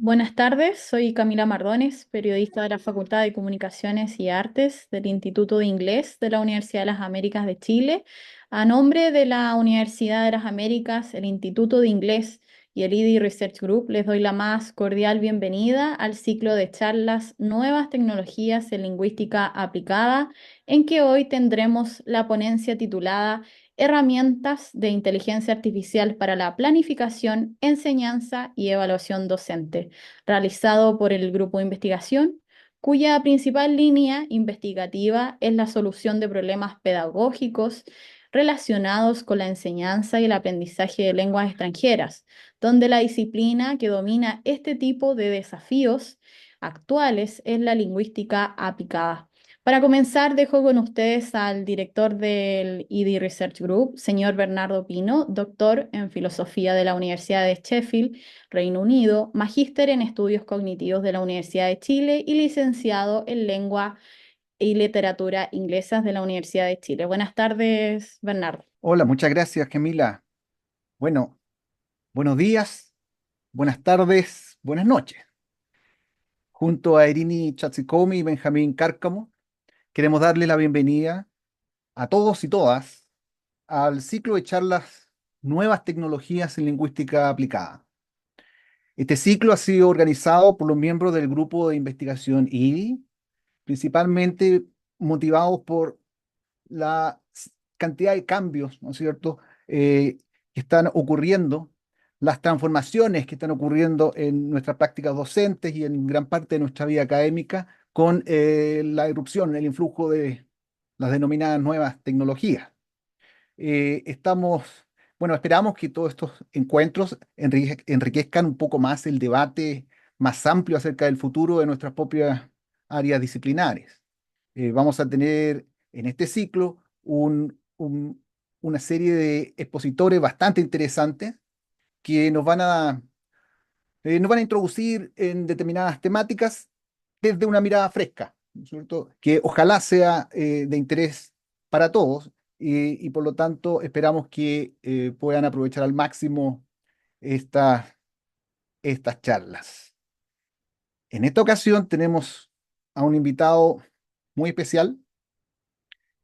Buenas tardes, soy Camila Mardones, periodista de la Facultad de Comunicaciones y Artes del Instituto de Inglés de la Universidad de las Américas de Chile. A nombre de la Universidad de las Américas, el Instituto de Inglés y el IDI Research Group, les doy la más cordial bienvenida al ciclo de charlas Nuevas tecnologías en lingüística aplicada, en que hoy tendremos la ponencia titulada Herramientas de inteligencia artificial para la planificación, enseñanza y evaluación docente, realizado por el grupo de investigación, cuya principal línea investigativa es la solución de problemas pedagógicos relacionados con la enseñanza y el aprendizaje de lenguas extranjeras, donde la disciplina que domina este tipo de desafíos actuales es la lingüística aplicada. Para comenzar, dejo con ustedes al director del ED Research Group, señor Bernardo Pino, doctor en filosofía de la Universidad de Sheffield, Reino Unido, magíster en estudios cognitivos de la Universidad de Chile y licenciado en lengua y literatura inglesas de la Universidad de Chile. Buenas tardes, Bernardo. Hola, muchas gracias, Camila. Bueno, buenos días, buenas tardes, buenas noches. Junto a Irini Chatsikowmi y Benjamín Cárcamo, queremos darle la bienvenida a todos y todas al ciclo de charlas Nuevas tecnologías en lingüística aplicada. Este ciclo ha sido organizado por los miembros del grupo de investigación IDI, principalmente motivados por la cantidad de cambios, ¿no es cierto?, que están ocurriendo, las transformaciones que están ocurriendo en nuestras prácticas docentes y en gran parte de nuestra vida académica con la irrupción, el influjo de las denominadas nuevas tecnologías. Estamos, bueno, esperamos que todos estos encuentros enriquezcan un poco más el debate más amplio acerca del futuro de nuestras propias áreas disciplinares. Vamos a tener en este ciclo una serie de expositores bastante interesantes que nos van a introducir en determinadas temáticas desde una mirada fresca, ¿no es cierto? Que ojalá sea de interés para todos y por lo tanto esperamos que puedan aprovechar al máximo estas estas charlas. En esta ocasión tenemos a un invitado muy especial.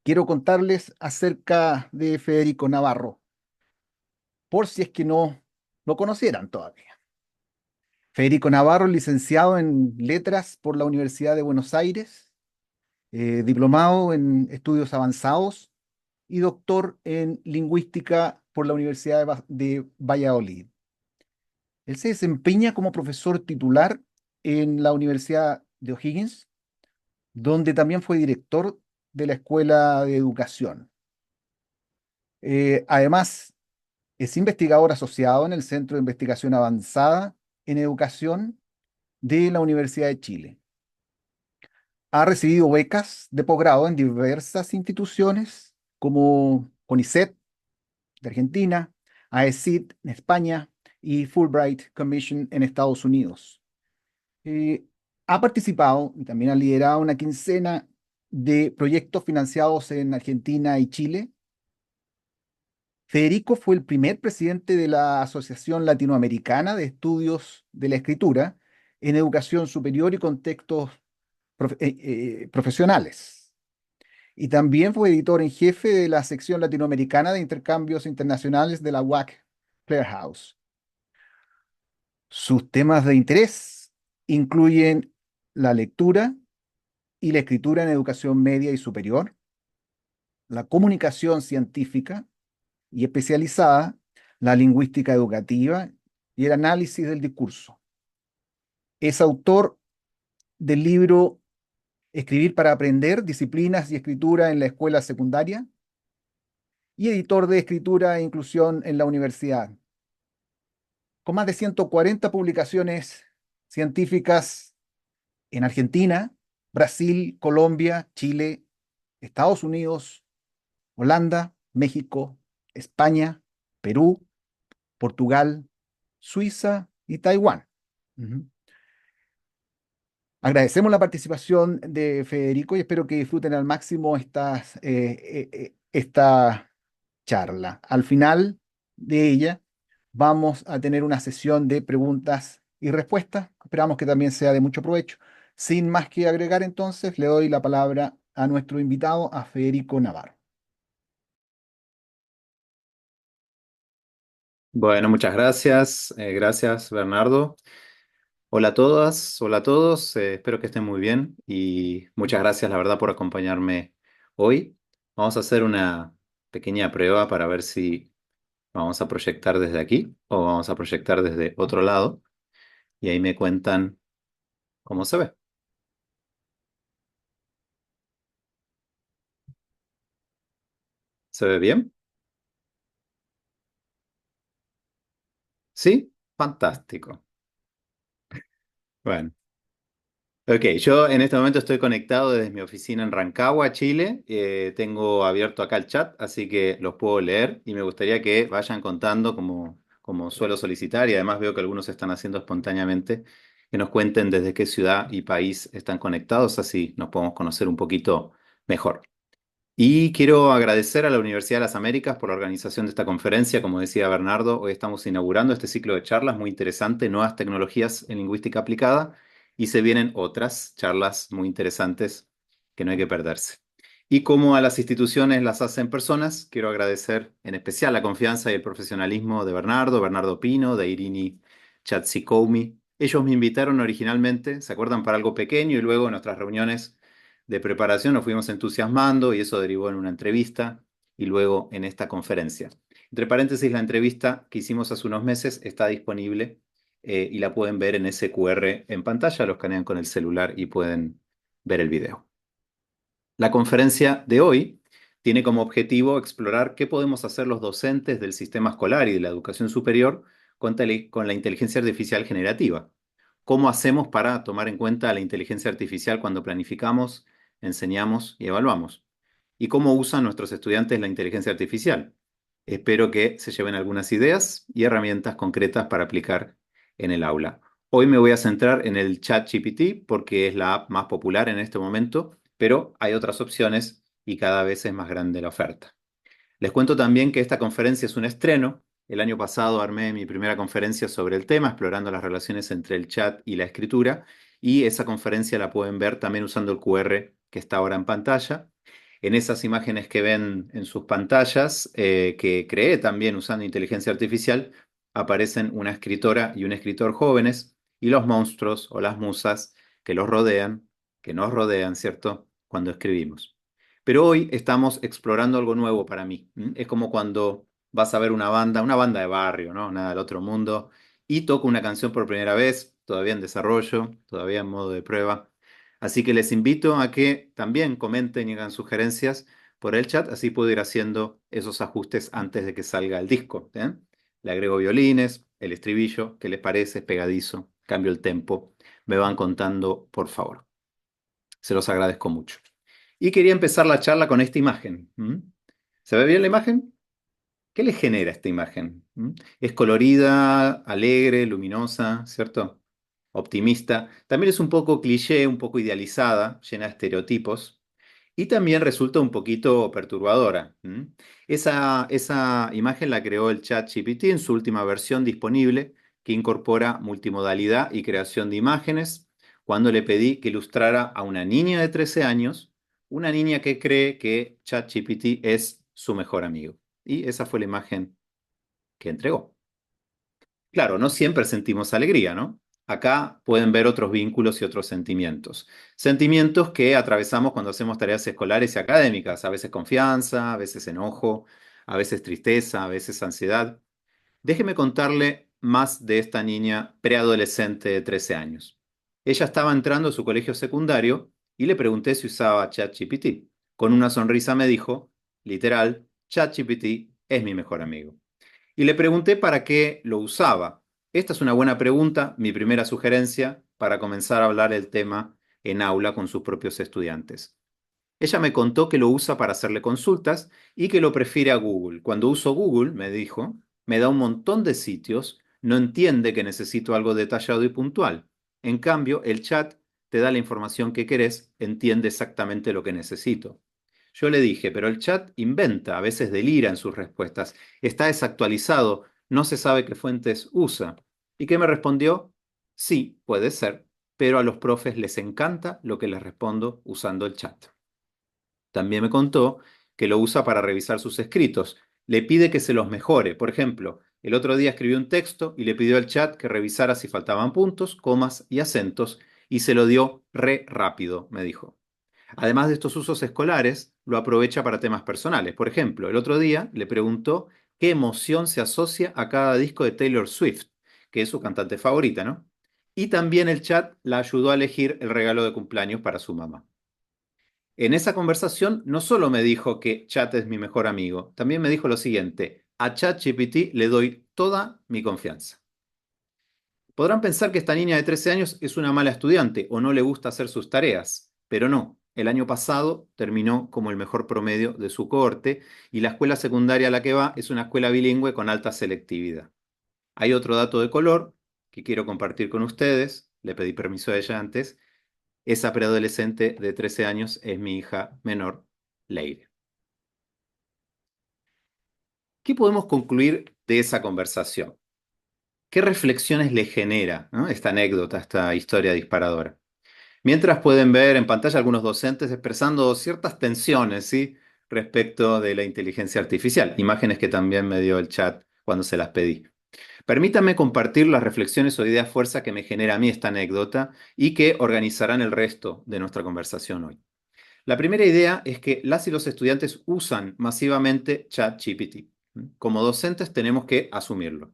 Quiero contarles acerca de Federico Navarro, por si es que no lo conocieran todavía. Federico Navarro es licenciado en Letras por la Universidad de Buenos Aires, diplomado en Estudios Avanzados y doctor en Lingüística por la Universidad de Valladolid. Él se desempeña como profesor titular en la Universidad de O'Higgins, donde también fue director de la Escuela de Educación. Además, es investigador asociado en el Centro de Investigación Avanzada en Educación de la Universidad de Chile. Ha recibido becas de posgrado en diversas instituciones como CONICET de Argentina, AECID en España y Fulbright Commission en Estados Unidos. Eh, Ha participado y también ha liderado una quincena de proyectos financiados en Argentina y Chile. Federico fue el primer presidente de la Asociación Latinoamericana de Estudios de la Escritura en Educación Superior y Contextos Profesionales. Y también fue editor en jefe de la sección latinoamericana de intercambios internacionales de la UAC Clare House. Sus temas de interés incluyen la lectura y la escritura en educación media y superior, la comunicación científica y especializada, la lingüística educativa y el análisis del discurso. Es autor del libro Escribir para aprender, disciplinas y escritura en la escuela secundaria y editor de escritura e inclusión en la universidad, con más de 140 publicaciones científicas en Argentina, Brasil, Colombia, Chile, Estados Unidos, Holanda, México, España, Perú, Portugal, Suiza y Taiwán. Ujú. Agradecemos la participación de Federico y espero que disfruten al máximo esta charla. Al final de ella vamos a tener una sesión de preguntas y respuestas. Esperamos que también sea de mucho provecho. Sin más que agregar, entonces, le doy la palabra a nuestro invitado, a Federico Navarro. Bueno, muchas gracias. Gracias, Bernardo. Hola a todas, hola a todos. Espero que estén muy bien y muchas gracias, la verdad, por acompañarme hoy. Vamos a hacer una pequeña prueba para ver si vamos a proyectar desde aquí o vamos a proyectar desde otro lado y ahí me cuentan cómo se ve. ¿Se ve bien? ¿Sí? Fantástico. Bueno. Ok, yo en este momento estoy conectado desde mi oficina en Rancagua, Chile. Tengo abierto acá el chat, así que los puedo leer y me gustaría que vayan contando como suelo solicitar y además veo que algunos están haciendo espontáneamente, que nos cuenten desde qué ciudad y país están conectados, así nos podemos conocer un poquito mejor. Y quiero agradecer a la Universidad de las Américas por la organización de esta conferencia. Como decía Bernardo, hoy estamos inaugurando este ciclo de charlas muy interesante, Nuevas tecnologías en lingüística aplicada, y se vienen otras charlas muy interesantes que no hay que perderse. Y como a las instituciones las hacen personas, quiero agradecer en especial la confianza y el profesionalismo de Bernardo Pino, de Irini Chatsikoumi. Ellos me invitaron originalmente, ¿se acuerdan? Para algo pequeño y luego en nuestras reuniones de preparación nos fuimos entusiasmando y eso derivó en una entrevista y luego en esta conferencia. Entre paréntesis, la entrevista que hicimos hace unos meses está disponible y la pueden ver en ese QR en pantalla, lo escanean con el celular y pueden ver el video. La conferencia de hoy tiene como objetivo explorar qué podemos hacer los docentes del sistema escolar y de la educación superior con la inteligencia artificial generativa. ¿Cómo hacemos para tomar en cuenta la inteligencia artificial cuando planificamos, enseñamos y evaluamos? ¿Y cómo usan nuestros estudiantes la inteligencia artificial? Espero que se lleven algunas ideas y herramientas concretas para aplicar en el aula. Hoy me voy a centrar en el ChatGPT porque es la app más popular en este momento, pero hay otras opciones y cada vez es más grande la oferta. Les cuento también que esta conferencia es un estreno. El año pasado armé mi primera conferencia sobre el tema, explorando las relaciones entre el chat y la escritura, y esa conferencia la pueden ver también usando el QR que está ahora en pantalla. En esas imágenes que ven en sus pantallas, que creé también usando inteligencia artificial, aparecen una escritora y un escritor jóvenes y los monstruos o las musas que los rodean, que nos rodean, ¿cierto? Cuando escribimos. Pero hoy estamos explorando algo nuevo para mí. Es como cuando vas a ver una banda de barrio, ¿no? Nada del otro mundo, y toco una canción por primera vez, todavía en desarrollo, todavía en modo de prueba. Así que les invito a que también comenten y hagan sugerencias por el chat, así puedo ir haciendo esos ajustes antes de que salga el disco. Le agrego violines, el estribillo, ¿qué les parece? Es pegadizo, cambio el tempo. Me van contando, por favor. Se los agradezco mucho. Y quería empezar la charla con esta imagen. ¿Se ve bien la imagen? ¿Qué le genera esta imagen? Es colorida, alegre, luminosa, ¿cierto? Optimista. También es un poco cliché, un poco idealizada, llena de estereotipos. Y también resulta un poquito perturbadora. Esa imagen la creó el ChatGPT en su última versión disponible, que incorpora multimodalidad y creación de imágenes, cuando le pedí que ilustrara a una niña de 13 años, una niña que cree que ChatGPT es su mejor amigo. Y esa fue la imagen que entregó. Claro, no siempre sentimos alegría, ¿no? Acá pueden ver otros vínculos y otros sentimientos. Sentimientos que atravesamos cuando hacemos tareas escolares y académicas, a veces confianza, a veces enojo, a veces tristeza, a veces ansiedad. Déjeme contarle más de esta niña preadolescente de 13 años. Ella estaba entrando a su colegio secundario y le pregunté si usaba ChatGPT. Con una sonrisa me dijo, literal, ChatGPT es mi mejor amigo. Y le pregunté para qué lo usaba. Esta es una buena pregunta, mi primera sugerencia para comenzar a hablar el tema en aula con sus propios estudiantes. Ella me contó que lo usa para hacerle consultas y que lo prefiere a Google. Cuando uso Google, me dijo, me da un montón de sitios, no entiende que necesito algo detallado y puntual. En cambio, el chat te da la información que querés, entiende exactamente lo que necesito. Yo le dije, pero el chat inventa, a veces delira en sus respuestas, está desactualizado, no se sabe qué fuentes usa. ¿Y qué me respondió? Sí, puede ser, pero a los profes les encanta lo que les respondo usando el chat. También me contó que lo usa para revisar sus escritos. Le pide que se los mejore. Por ejemplo, el otro día escribió un texto y le pidió al chat que revisara si faltaban puntos, comas y acentos, y se lo dio re rápido, me dijo. Además de estos usos escolares, lo aprovecha para temas personales. Por ejemplo, el otro día le preguntó qué emoción se asocia a cada disco de Taylor Swift, que es su cantante favorita, ¿no? Y también el chat la ayudó a elegir el regalo de cumpleaños para su mamá. En esa conversación no solo me dijo que Chat es mi mejor amigo, también me dijo lo siguiente: a ChatGPT le doy toda mi confianza. Podrán pensar que esta niña de 13 años es una mala estudiante o no le gusta hacer sus tareas, pero no. El año pasado terminó como el mejor promedio de su cohorte y la escuela secundaria a la que va es una escuela bilingüe con alta selectividad. Hay otro dato de color que quiero compartir con ustedes. Le pedí permiso a ella antes. Esa preadolescente de 13 años es mi hija menor, Leire. ¿Qué podemos concluir de esa conversación? ¿Qué reflexiones le genera, ¿no?, esta anécdota, esta historia disparadora? Mientras pueden ver en pantalla algunos docentes expresando ciertas tensiones, ¿sí?, respecto de la inteligencia artificial, imágenes que también me dio el chat cuando se las pedí. Permítanme compartir las reflexiones o ideas fuerza que me genera a mí esta anécdota y que organizarán el resto de nuestra conversación hoy. La primera idea es que las y los estudiantes usan masivamente ChatGPT. Como docentes tenemos que asumirlo.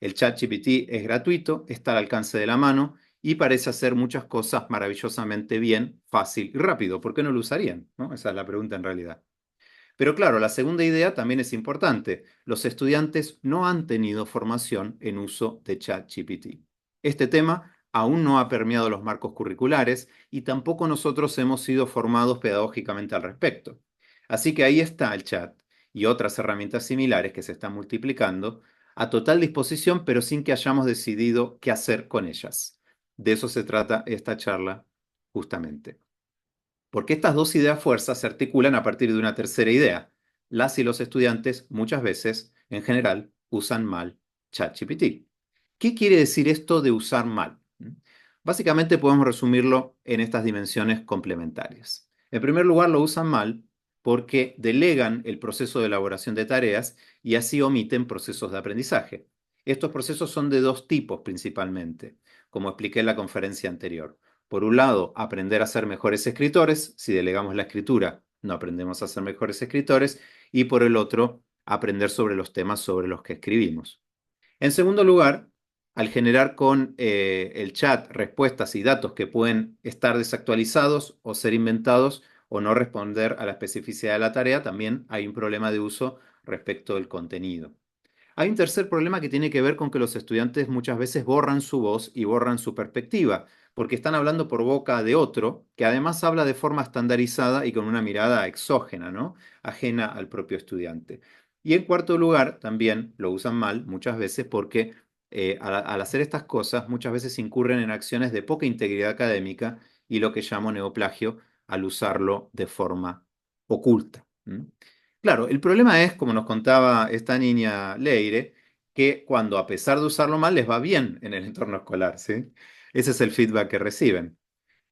El ChatGPT es gratuito, está al alcance de la mano y parece hacer muchas cosas maravillosamente bien, fácil y rápido. ¿Por qué no lo usarían? ¿No? Esa es la pregunta en realidad. Pero claro, la segunda idea también es importante. Los estudiantes no han tenido formación en uso de ChatGPT. Este tema aún no ha permeado los marcos curriculares y tampoco nosotros hemos sido formados pedagógicamente al respecto. Así que ahí está el chat y otras herramientas similares que se están multiplicando a total disposición, pero sin que hayamos decidido qué hacer con ellas. De eso se trata esta charla justamente. Porque estas dos ideas fuerzas se articulan a partir de una tercera idea. Las y los estudiantes muchas veces, en general, usan mal ChatGPT. ¿Qué quiere decir esto de usar mal? Básicamente podemos resumirlo en estas dimensiones complementarias. En primer lugar, lo usan mal porque delegan el proceso de elaboración de tareas y así omiten procesos de aprendizaje. Estos procesos son de dos tipos principalmente, como expliqué en la conferencia anterior. Por un lado, aprender a ser mejores escritores. Si delegamos la escritura, no aprendemos a ser mejores escritores. Y por el otro, aprender sobre los temas sobre los que escribimos. En segundo lugar, al generar con el chat respuestas y datos que pueden estar desactualizados o ser inventados o no responder a la especificidad de la tarea, también hay un problema de uso respecto del contenido. Hay un tercer problema que tiene que ver con que los estudiantes muchas veces borran su voz y borran su perspectiva, porque están hablando por boca de otro, que además habla de forma estandarizada y con una mirada exógena, ¿no?, ajena al propio estudiante. Y en cuarto lugar, también lo usan mal muchas veces porque al hacer estas cosas muchas veces incurren en acciones de poca integridad académica y lo que llamo neoplagio al usarlo de forma oculta. Claro, el problema es, como nos contaba esta niña Leire, que cuando a pesar de usarlo mal les va bien en el entorno escolar, ¿sí? Ese es el feedback que reciben.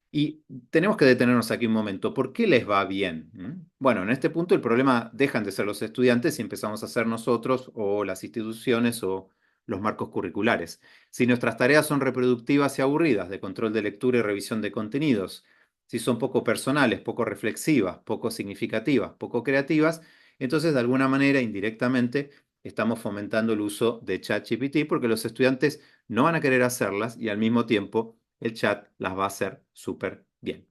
Y tenemos que detenernos aquí un momento. ¿Por qué les va bien? Bueno, en este punto el problema dejan de ser los estudiantes y empezamos a ser nosotros o las instituciones o los marcos curriculares. Si nuestras tareas son reproductivas y aburridas, de control de lectura y revisión de contenidos, si son poco personales, poco reflexivas, poco significativas, poco creativas, entonces de alguna manera, indirectamente, estamos fomentando el uso de ChatGPT porque los estudiantes no van a querer hacerlas y al mismo tiempo el chat las va a hacer súper bien.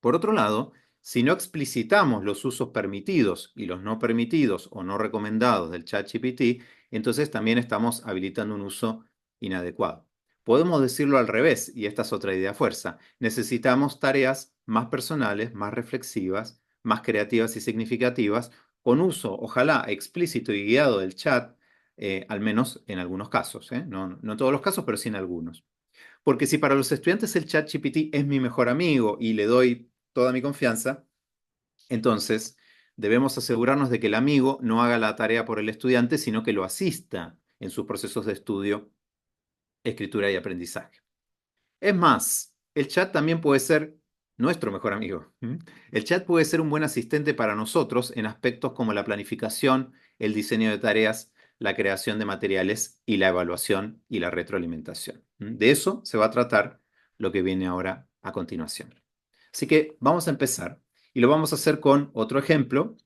Por otro lado, si no explicitamos los usos permitidos y los no permitidos o no recomendados del ChatGPT, entonces también estamos habilitando un uso inadecuado. Podemos decirlo al revés, y esta es otra idea fuerza. Necesitamos tareas más personales, más reflexivas, más creativas y significativas, con uso, ojalá, explícito y guiado del chat, al menos en algunos casos, ¿eh? No en todos los casos, pero sí en algunos. Porque si para los estudiantes el ChatGPT es mi mejor amigo y le doy toda mi confianza, entonces debemos asegurarnos de que el amigo no haga la tarea por el estudiante, sino que lo asista en sus procesos de estudio escritura y aprendizaje. Es más, el chat también puede ser nuestro mejor amigo. El chat puede ser un buen asistente para nosotros en aspectos como la planificación, el diseño de tareas, la creación de materiales y la evaluación y la retroalimentación. De eso se va a tratar lo que viene ahora a continuación. Así que vamos a empezar y lo vamos a hacer con otro ejemplo.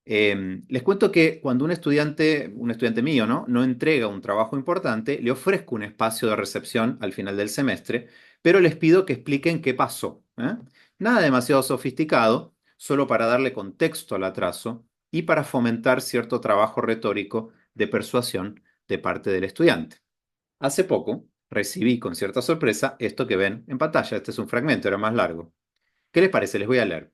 Les cuento que cuando un estudiante mío, no entrega un trabajo importante, le ofrezco un espacio de recepción al final del semestre, pero les pido que expliquen qué pasó. Nada demasiado sofisticado, solo para darle contexto al atraso y para fomentar cierto trabajo retórico de persuasión de parte del estudiante. Hace poco recibí con cierta sorpresa esto que ven en pantalla. Este es un fragmento, era más largo. ¿Qué les parece? Les voy a leer.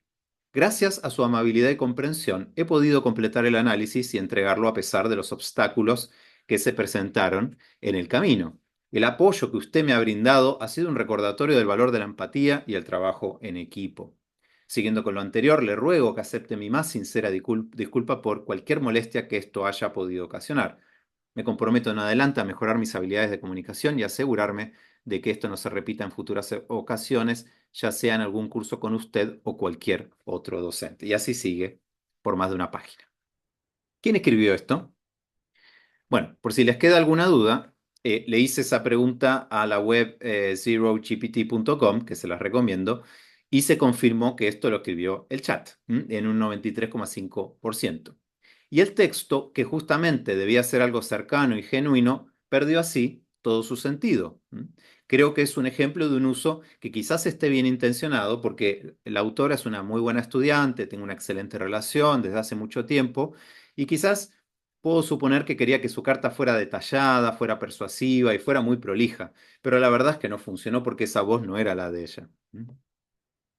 Gracias a su amabilidad y comprensión, he podido completar el análisis y entregarlo a pesar de los obstáculos que se presentaron en el camino. El apoyo que usted me ha brindado ha sido un recordatorio del valor de la empatía y el trabajo en equipo. Siguiendo con lo anterior, le ruego que acepte mi más sincera disculpa por cualquier molestia que esto haya podido ocasionar. Me comprometo en adelante a mejorar mis habilidades de comunicación y asegurarme de que esto no se repita en futuras ocasiones, ya sea en algún curso con usted o cualquier otro docente. Y así sigue por más de una página. ¿Quién escribió esto? Bueno, por si les queda alguna duda, le hice esa pregunta a la web zerogpt.com, que se las recomiendo, y se confirmó que esto lo escribió el chat en un 93,5%. Y el texto, que justamente debía ser algo cercano y genuino, perdió así todo su sentido. Creo que es un ejemplo de un uso que quizás esté bien intencionado, porque la autora es una muy buena estudiante, tengo una excelente relación desde hace mucho tiempo, y quizás puedo suponer que quería que su carta fuera detallada, fuera persuasiva y fuera muy prolija, pero la verdad es que no funcionó porque esa voz no era la de ella.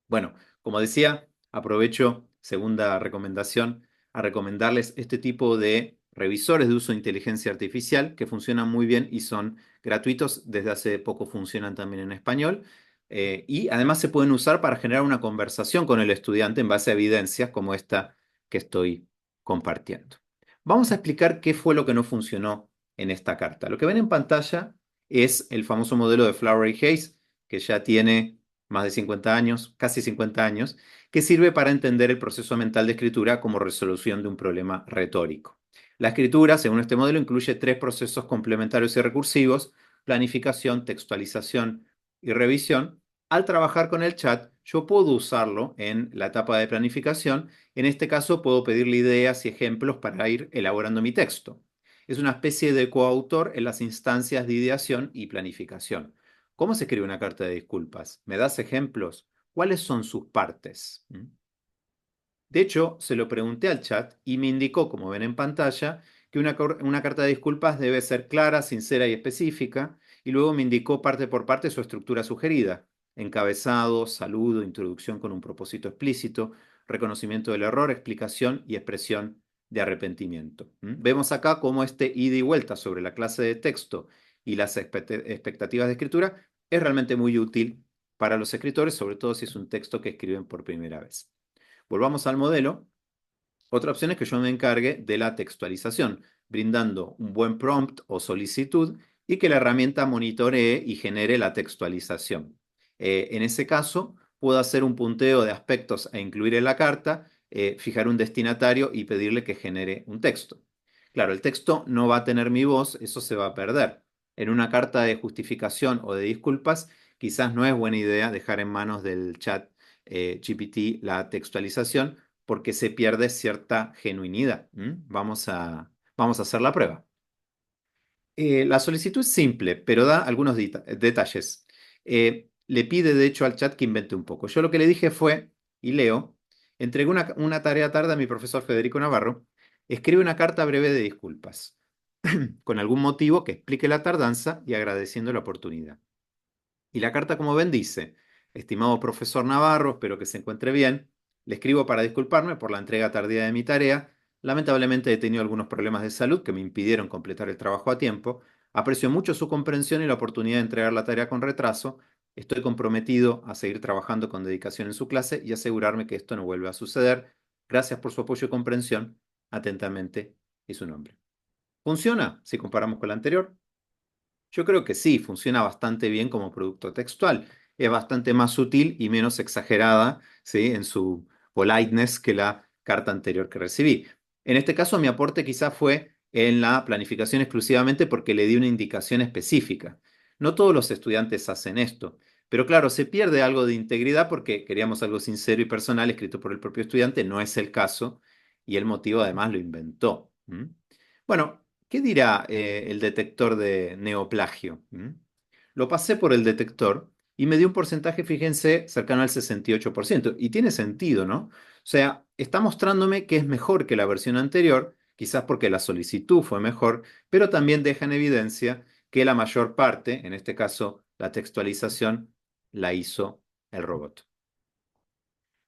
Bueno, como decía, aprovecho, segunda recomendación, a recomendarles este tipo de revisores de uso de inteligencia artificial que funcionan muy bien y son gratuitos. Desde hace poco funcionan también en español. Y además se pueden usar para generar una conversación con el estudiante en base a evidencias como esta que estoy compartiendo. Vamos a explicar qué fue lo que no funcionó en esta carta. Lo que ven en pantalla es el famoso modelo de Flowery Hayes, que ya tiene más de 50 años, casi 50 años, que sirve para entender el proceso mental de escritura como resolución de un problema retórico. La escritura, según este modelo, incluye tres procesos complementarios y recursivos: planificación, textualización y revisión. Al trabajar con el chat, yo puedo usarlo en la etapa de planificación. En este caso, puedo pedirle ideas y ejemplos para ir elaborando mi texto. Es una especie de coautor en las instancias de ideación y planificación. ¿Cómo se escribe una carta de disculpas? ¿Me das ejemplos? ¿Cuáles son sus partes? De hecho, se lo pregunté al chat y me indicó, como ven en pantalla, que una carta de disculpas debe ser clara, sincera y específica, y luego me indicó parte por parte su estructura sugerida: encabezado, saludo, introducción con un propósito explícito, reconocimiento del error, explicación y expresión de arrepentimiento. Vemos acá cómo este ida y vuelta sobre la clase de texto y las expectativas de escritura es realmente muy útil para los escritores, sobre todo si es un texto que escriben por primera vez. Volvamos al modelo. Otra opción es que yo me encargue de la textualización, brindando un buen prompt o solicitud y que la herramienta monitoree y genere la textualización. En ese caso, puedo hacer un punteo de aspectos a incluir en la carta, fijar un destinatario y pedirle que genere un texto. Claro, el texto no va a tener mi voz, eso se va a perder. En una carta de justificación o de disculpas, quizás no es buena idea dejar en manos del chat GPT la textualización, porque se pierde cierta genuinidad. Vamos a hacer la prueba. La solicitud es simple, pero da algunos detalles. Le pide, de hecho, al chat que invente un poco. Yo lo que le dije fue, y leo: entregué una tarea tarde a mi profesor Federico Navarro. Escribe una carta breve de disculpas, con algún motivo que explique la tardanza y agradeciendo la oportunidad. Y la carta, como ven, dice: estimado profesor Navarro, espero que se encuentre bien. Le escribo para disculparme por la entrega tardía de mi tarea. Lamentablemente he tenido algunos problemas de salud que me impidieron completar el trabajo a tiempo. Aprecio mucho su comprensión y la oportunidad de entregar la tarea con retraso. Estoy comprometido a seguir trabajando con dedicación en su clase y asegurarme que esto no vuelva a suceder. Gracias por su apoyo y comprensión. Atentamente, y su nombre. ¿Funciona si comparamos con la anterior? Yo creo que sí, funciona bastante bien como producto textual. Es bastante más sutil y menos exagerada, ¿sí? En su politeness que la carta anterior que recibí. En este caso, mi aporte quizás fue en la planificación exclusivamente porque le di una indicación específica. No todos los estudiantes hacen esto, pero claro, se pierde algo de integridad porque queríamos algo sincero y personal escrito por el propio estudiante. No es el caso y el motivo además lo inventó. ¿Mm? Bueno, ¿qué dirá el detector de neoplagio? ¿Mm? Lo pasé por el detector y me dio un porcentaje, fíjense, cercano al 68%. Y tiene sentido, ¿no? O sea, está mostrándome que es mejor que la versión anterior, quizás porque la solicitud fue mejor, pero también deja en evidencia que la mayor parte, en este caso la textualización, la hizo el robot.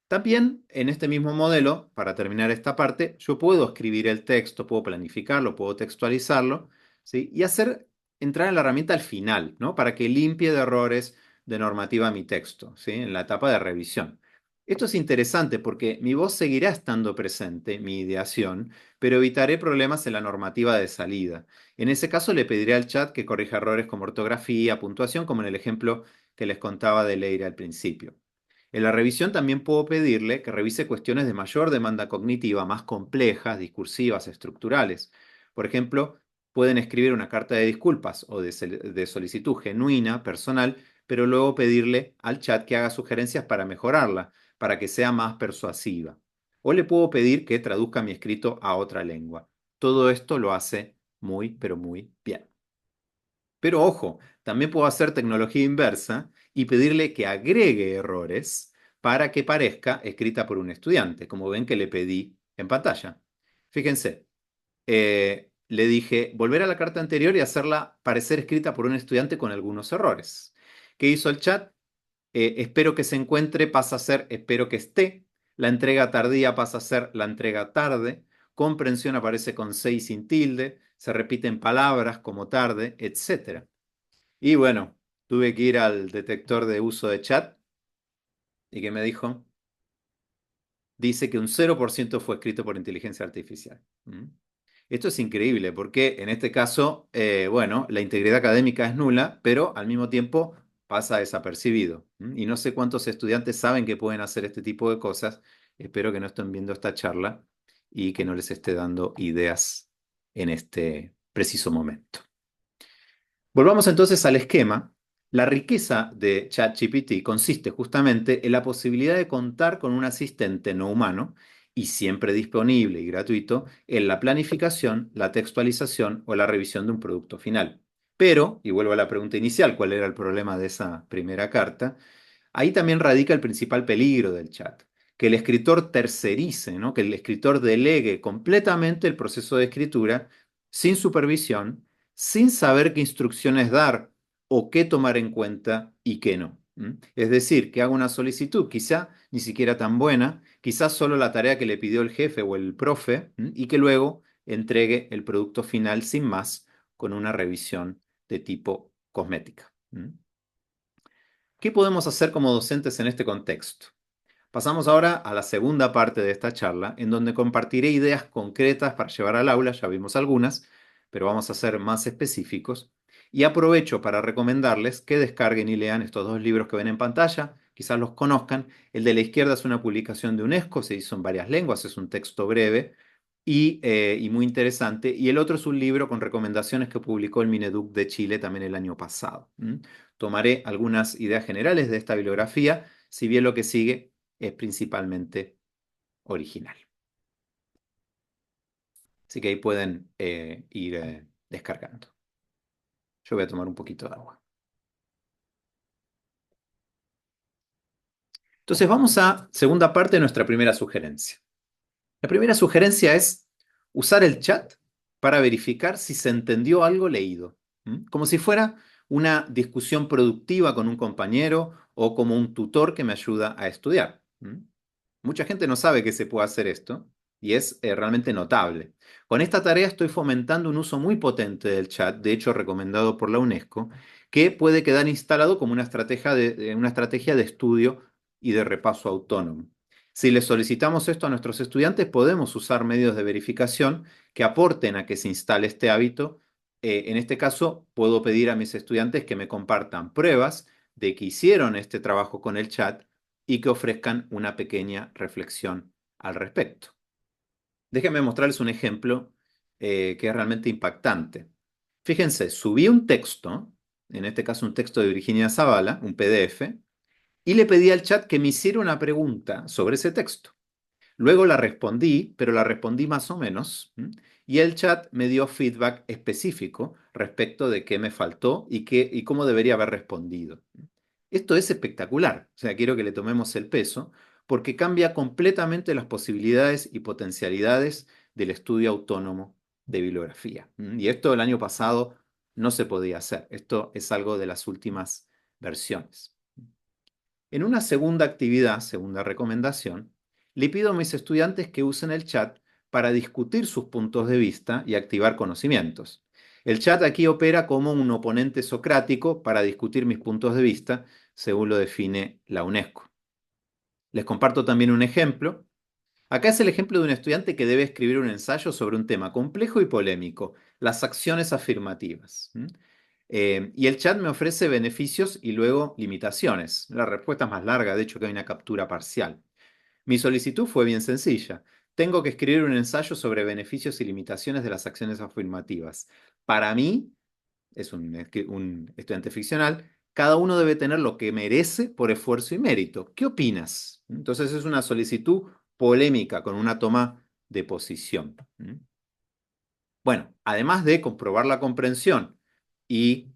También en este mismo modelo, para terminar esta parte, yo puedo escribir el texto, puedo planificarlo, puedo textualizarlo, ¿sí? Y hacer entrar en la herramienta al final, ¿no? Para que limpie de errores de normativa mi texto, ¿sí? En la etapa de revisión. Esto es interesante porque mi voz seguirá estando presente, mi ideación, pero evitaré problemas en la normativa de salida. En ese caso le pediré al chat que corrija errores como ortografía, puntuación, como en el ejemplo que les contaba de Leire al principio. En la revisión también puedo pedirle que revise cuestiones de mayor demanda cognitiva, más complejas, discursivas, estructurales. Por ejemplo, pueden escribir una carta de disculpas o de solicitud genuina, personal, pero luego pedirle al chat que haga sugerencias para mejorarla, para que sea más persuasiva. O le puedo pedir que traduzca mi escrito a otra lengua. Todo esto lo hace muy, pero muy bien. Pero ojo, también puedo hacer tecnología inversa y pedirle que agregue errores para que parezca escrita por un estudiante, como ven que le pedí en pantalla. Fíjense, le dije volver a la carta anterior y hacerla parecer escrita por un estudiante con algunos errores. ¿Qué hizo el chat? Espero que se encuentre pasa a ser espero que esté. La entrega tardía pasa a ser la entrega tarde. Comprensión aparece con 6 sin tilde. Se repiten palabras como tarde, etc. Y bueno, tuve que ir al detector de uso de chat y que me dijo, dice que un 0% fue escrito por inteligencia artificial. ¿Mm? Esto es increíble porque en este caso, bueno, la integridad académica es nula, pero al mismo tiempo pasa desapercibido. ¿Mm? Y no sé cuántos estudiantes saben que pueden hacer este tipo de cosas. Espero que no estén viendo esta charla y que no les esté dando ideas en este preciso momento. Volvamos entonces al esquema. La riqueza de ChatGPT consiste justamente en la posibilidad de contar con un asistente no humano y siempre disponible y gratuito en la planificación, la textualización o la revisión de un producto final. Pero, y vuelvo a la pregunta inicial, ¿cuál era el problema de esa primera carta? Ahí también radica el principal peligro del chat, que el escritor tercerice, ¿no? Que el escritor delegue completamente el proceso de escritura sin supervisión, sin saber qué instrucciones dar o qué tomar en cuenta y qué no. ¿Mm? Es decir, que haga una solicitud, quizá ni siquiera tan buena, quizás solo la tarea que le pidió el jefe o el profe, y que luego entregue el producto final sin más, con una revisión de tipo cosmética. ¿Mm? ¿Qué podemos hacer como docentes en este contexto? Pasamos ahora a la segunda parte de esta charla, en donde compartiré ideas concretas para llevar al aula, ya vimos algunas, pero vamos a ser más específicos. Y aprovecho para recomendarles que descarguen y lean estos dos libros que ven en pantalla, quizás los conozcan. El de la izquierda es una publicación de UNESCO, se hizo en varias lenguas, es un texto breve y muy interesante. Y el otro es un libro con recomendaciones que publicó el Mineduc de Chile también el año pasado. Tomaré algunas ideas generales de esta bibliografía, si bien lo que sigue es principalmente original. Así que ahí pueden ir descargando. Yo voy a tomar un poquito de agua. Entonces vamos a segunda parte de nuestra primera sugerencia. La primera sugerencia es usar el chat para verificar si se entendió algo leído. Como si fuera una discusión productiva con un compañero o como un tutor que me ayuda a estudiar. Mucha gente no sabe que se puede hacer esto y es realmente notable. Con esta tarea estoy fomentando un uso muy potente del chat, de hecho recomendado por la UNESCO, que puede quedar instalado como una estrategia de estudio y de repaso autónomo. Si le solicitamos esto a nuestros estudiantes, podemos usar medios de verificación que aporten a que se instale este hábito en este caso, puedo pedir a mis estudiantes que me compartan pruebas de que hicieron este trabajo con el chat y que ofrezcan una pequeña reflexión al respecto. Déjenme mostrarles un ejemplo que es realmente impactante. Fíjense, subí un texto, en este caso un texto de Virginia Zavala, un PDF, y le pedí al chat que me hiciera una pregunta sobre ese texto. Luego la respondí, pero la respondí más o menos, y el chat me dio feedback específico respecto de qué me faltó y cómo debería haber respondido. Esto es espectacular, o sea, quiero que le tomemos el peso, porque cambia completamente las posibilidades y potencialidades del estudio autónomo de bibliografía. Y esto el año pasado no se podía hacer, esto es algo de las últimas versiones. En una segunda actividad, segunda recomendación, le pido a mis estudiantes que usen el chat para discutir sus puntos de vista y activar conocimientos. El chat aquí opera como un oponente socrático para discutir mis puntos de vista, según lo define la UNESCO. Les comparto también un ejemplo. Acá es el ejemplo de un estudiante que debe escribir un ensayo sobre un tema complejo y polémico, las acciones afirmativas. Y el chat me ofrece beneficios y luego limitaciones. La respuesta es más larga, de hecho que hay una captura parcial. Mi solicitud fue bien sencilla. Tengo que escribir un ensayo sobre beneficios y limitaciones de las acciones afirmativas. Para mí, es un estudiante ficcional, cada uno debe tener lo que merece por esfuerzo y mérito. ¿Qué opinas? Entonces es una solicitud polémica con una toma de posición. Bueno, además de comprobar la comprensión y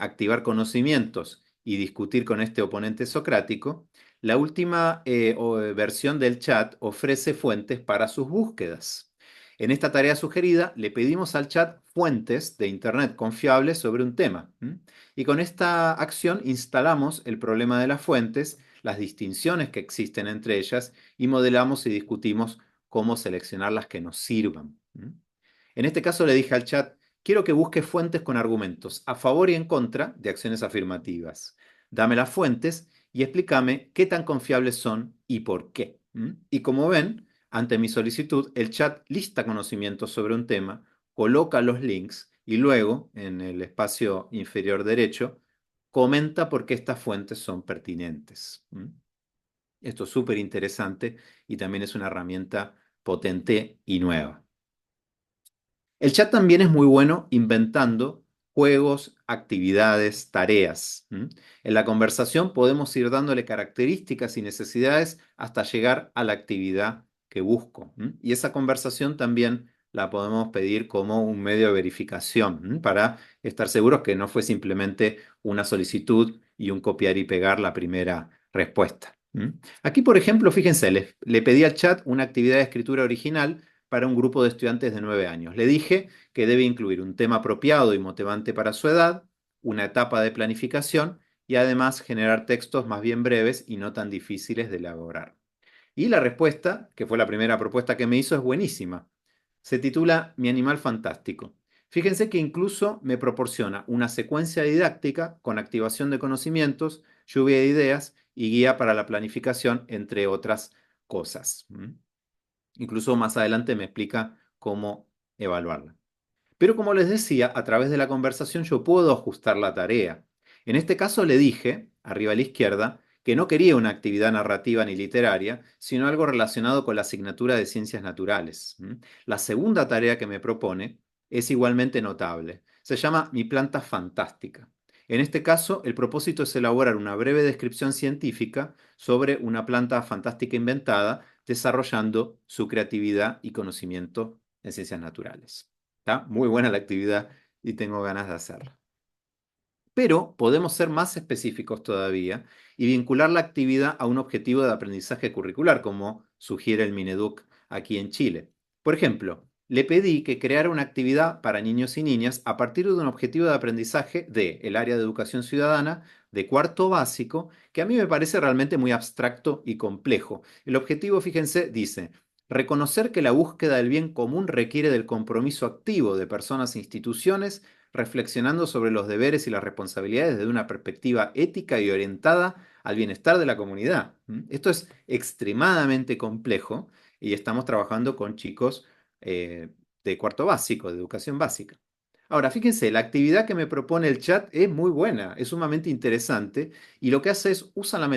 activar conocimientos y discutir con este oponente socrático, la última versión del chat ofrece fuentes para sus búsquedas. En esta tarea sugerida le pedimos al chat fuentes de Internet confiables sobre un tema. Y con esta acción instalamos el problema de las fuentes, las distinciones que existen entre ellas y modelamos y discutimos cómo seleccionar las que nos sirvan. En este caso le dije al chat, quiero que busque fuentes con argumentos a favor y en contra de acciones afirmativas. Dame las fuentes y explícame qué tan confiables son y por qué. Y como ven, ante mi solicitud, el chat lista conocimientos sobre un tema, coloca los links y luego, en el espacio inferior derecho, comenta por qué estas fuentes son pertinentes. Esto es súper interesante y también es una herramienta potente y nueva. El chat también es muy bueno inventando juegos, actividades, tareas. En la conversación podemos ir dándole características y necesidades hasta llegar a la actividad que busco. Y esa conversación también la podemos pedir como un medio de verificación, para estar seguros que no fue simplemente una solicitud y un copiar y pegar la primera respuesta. Aquí, por ejemplo, fíjense, le pedí al chat una actividad de escritura original para un grupo de estudiantes de 9 años. Le dije que debe incluir un tema apropiado y motivante para su edad, una etapa de planificación y además generar textos más bien breves y no tan difíciles de elaborar. Y la respuesta, que fue la primera propuesta que me hizo, es buenísima. Se titula Mi animal fantástico. Fíjense que incluso me proporciona una secuencia didáctica con activación de conocimientos, lluvia de ideas y guía para la planificación, entre otras cosas. Incluso más adelante me explica cómo evaluarla. Pero como les decía, a través de la conversación yo puedo ajustar la tarea. En este caso le dije, arriba a la izquierda, que no quería una actividad narrativa ni literaria, sino algo relacionado con la asignatura de ciencias naturales. La segunda tarea que me propone es igualmente notable. Se llama Mi planta fantástica. En este caso, el propósito es elaborar una breve descripción científica sobre una planta fantástica inventada, desarrollando su creatividad y conocimiento en ciencias naturales. Está muy buena la actividad y tengo ganas de hacerla. Pero podemos ser más específicos todavía y vincular la actividad a un objetivo de aprendizaje curricular, como sugiere el Mineduc aquí en Chile. Por ejemplo, le pedí que creara una actividad para niños y niñas a partir de un objetivo de aprendizaje del área de educación ciudadana de cuarto básico, que a mí me parece realmente muy abstracto y complejo. El objetivo, fíjense, dice: reconocer que la búsqueda del bien común requiere del compromiso activo de personas e instituciones, reflexionando sobre los deberes y las responsabilidades desde una perspectiva ética y orientada al bienestar de la comunidad. Esto es extremadamente complejo y estamos trabajando con chicos de cuarto básico, de educación básica. Ahora, fíjense, la actividad que me propone el chat es muy buena, es sumamente interesante y lo que hace es usa la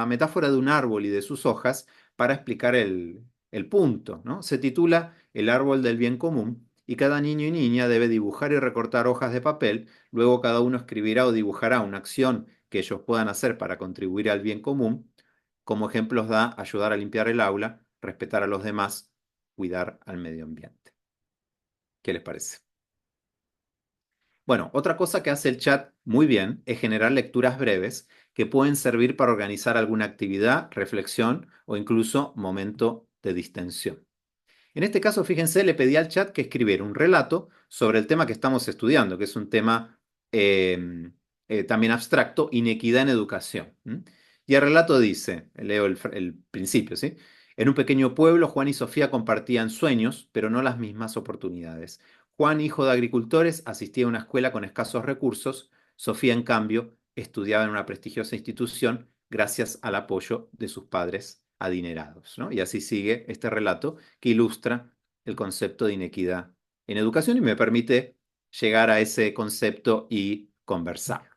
metáfora de un árbol y de sus hojas para explicar el punto, ¿no? Se titula El árbol del bien común y cada niño y niña debe dibujar y recortar hojas de papel, luego cada uno escribirá o dibujará una acción que ellos puedan hacer para contribuir al bien común. Como ejemplos da ayudar a limpiar el aula, respetar a los demás, cuidar al medio ambiente. ¿Qué les parece? Bueno, otra cosa que hace el chat muy bien es generar lecturas breves que pueden servir para organizar alguna actividad, reflexión o incluso momento de distensión. En este caso, fíjense, le pedí al chat que escribiera un relato sobre el tema que estamos estudiando, que es un tema también abstracto, inequidad en educación. ¿M? Y el relato dice, leo el principio, ¿sí? En un pequeño pueblo, Juan y Sofía compartían sueños, pero no las mismas oportunidades. Juan, hijo de agricultores, asistía a una escuela con escasos recursos. Sofía, en cambio, estudiaba en una prestigiosa institución gracias al apoyo de sus padres adinerados, ¿no? Y así sigue este relato que ilustra el concepto de inequidad en educación y me permite llegar a ese concepto y conversar.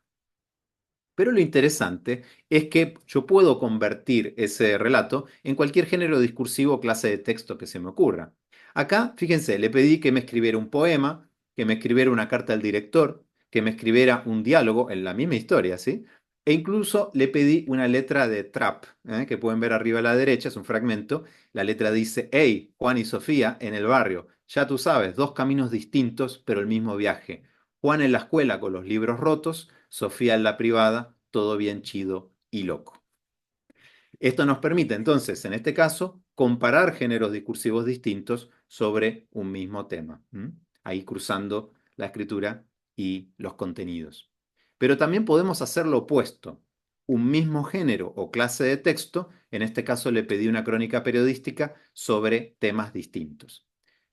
Pero lo interesante es que yo puedo convertir ese relato en cualquier género discursivo o clase de texto que se me ocurra. Acá, fíjense, le pedí que me escribiera un poema, que me escribiera una carta al director, que me escribiera un diálogo en la misma historia, ¿sí? E incluso le pedí una letra de trap, que pueden ver arriba a la derecha, es un fragmento. La letra dice: Hey, Juan y Sofía en el barrio, ya tú sabes, dos caminos distintos, pero el mismo viaje. Juan en la escuela con los libros rotos, Sofía en la privada, todo bien chido y loco. Esto nos permite entonces, en este caso, comparar géneros discursivos distintos sobre un mismo tema, ahí cruzando la escritura y los contenidos. Pero también podemos hacer lo opuesto. Un mismo género o clase de texto, en este caso le pedí una crónica periodística sobre temas distintos.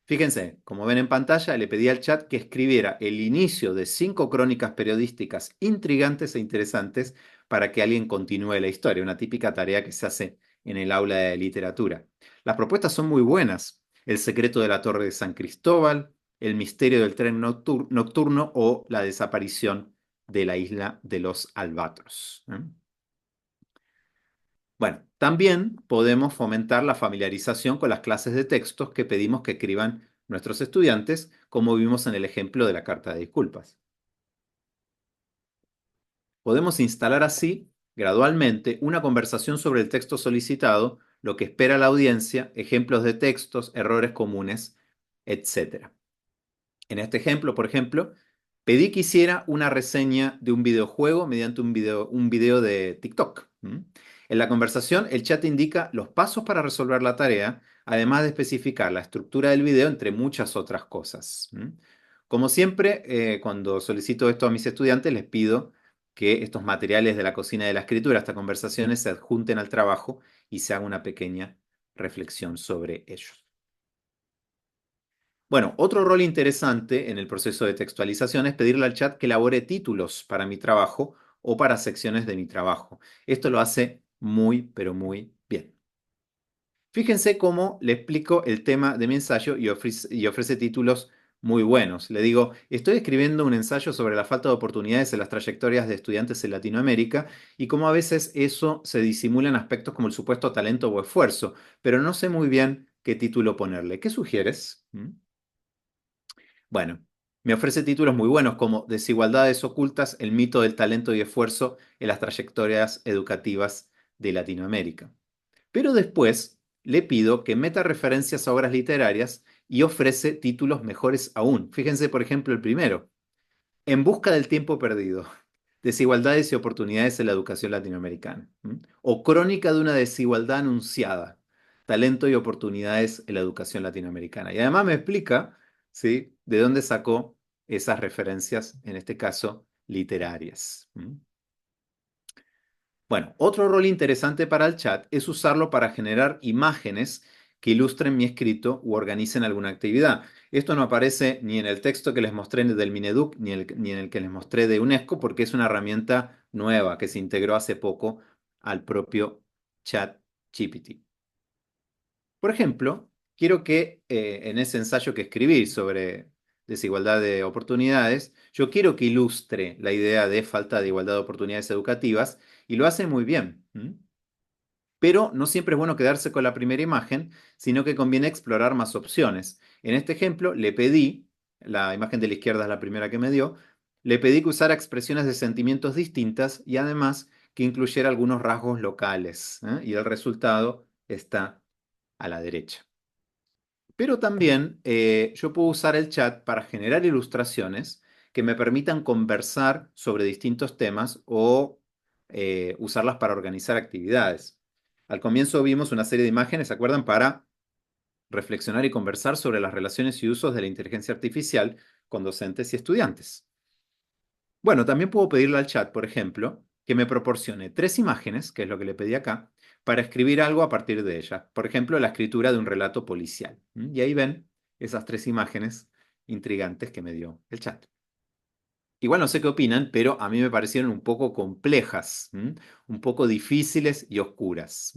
Fíjense, como ven en pantalla, le pedí al chat que escribiera el inicio de 5 crónicas periodísticas intrigantes e interesantes para que alguien continúe la historia, una típica tarea que se hace en el aula de literatura. Las propuestas son muy buenas. El secreto de la Torre de San Cristóbal, el misterio del tren nocturno o la desaparición de la isla de los Albatros. Bueno, también podemos fomentar la familiarización con las clases de textos que pedimos que escriban nuestros estudiantes, como vimos en el ejemplo de la carta de disculpas. Podemos instalar así, gradualmente, una conversación sobre el texto solicitado, lo que espera la audiencia, ejemplos de textos, errores comunes, etc. En este ejemplo, por ejemplo, pedí que hiciera una reseña de un videojuego mediante un video de TikTok. En la conversación, el chat indica los pasos para resolver la tarea, además de especificar la estructura del video, entre muchas otras cosas. Como siempre, cuando solicito esto a mis estudiantes, les pido que estos materiales de la cocina de la escritura, estas conversaciones, se adjunten al trabajo y se haga una pequeña reflexión sobre ellos. Bueno, otro rol interesante en el proceso de textualización es pedirle al chat que elabore títulos para mi trabajo o para secciones de mi trabajo. Esto lo hace muy, pero muy bien. Fíjense cómo le explico el tema de mi ensayo y ofrece títulos muy buenos. Le digo, estoy escribiendo un ensayo sobre la falta de oportunidades en las trayectorias de estudiantes en Latinoamérica y cómo a veces eso se disimula en aspectos como el supuesto talento o esfuerzo, pero no sé muy bien qué título ponerle. ¿Qué sugieres? Bueno, me ofrece títulos muy buenos como Desigualdades ocultas, el mito del talento y esfuerzo en las trayectorias educativas de Latinoamérica. Pero después le pido que meta referencias a obras literarias y ofrece títulos mejores aún. Fíjense, por ejemplo, el primero, En busca del tiempo perdido. Desigualdades y oportunidades en la educación latinoamericana. O Crónica de una desigualdad anunciada. Talento y oportunidades en la educación latinoamericana. Y además me explica, ¿sí?, de dónde sacó esas referencias, en este caso, literarias. Bueno, otro rol interesante para el chat es usarlo para generar imágenes que ilustren mi escrito u organicen alguna actividad. Esto no aparece ni en el texto que les mostré del Mineduc ni en el que les mostré de UNESCO porque es una herramienta nueva que se integró hace poco al propio chat GPT. Por ejemplo, quiero que en ese ensayo que escribí sobre desigualdad de oportunidades, yo quiero que ilustre la idea de falta de igualdad de oportunidades educativas y lo hace muy bien. Pero no siempre es bueno quedarse con la primera imagen, sino que conviene explorar más opciones. En este ejemplo, le pedí, la imagen de la izquierda es la primera que me dio, le pedí que usara expresiones de sentimientos distintas y además que incluyera algunos rasgos locales, ¿eh? Y el resultado está a la derecha. Pero también yo puedo usar el chat para generar ilustraciones que me permitan conversar sobre distintos temas o usarlas para organizar actividades. Al comienzo vimos una serie de imágenes, ¿se acuerdan? Para reflexionar y conversar sobre las relaciones y usos de la inteligencia artificial con docentes y estudiantes. Bueno, también puedo pedirle al chat, por ejemplo, que me proporcione 3 imágenes, que es lo que le pedí acá, para escribir algo a partir de ellas. Por ejemplo, la escritura de un relato policial. Y ahí ven esas 3 imágenes intrigantes que me dio el chat. Igual no sé qué opinan, pero a mí me parecieron un poco complejas, un poco difíciles y oscuras.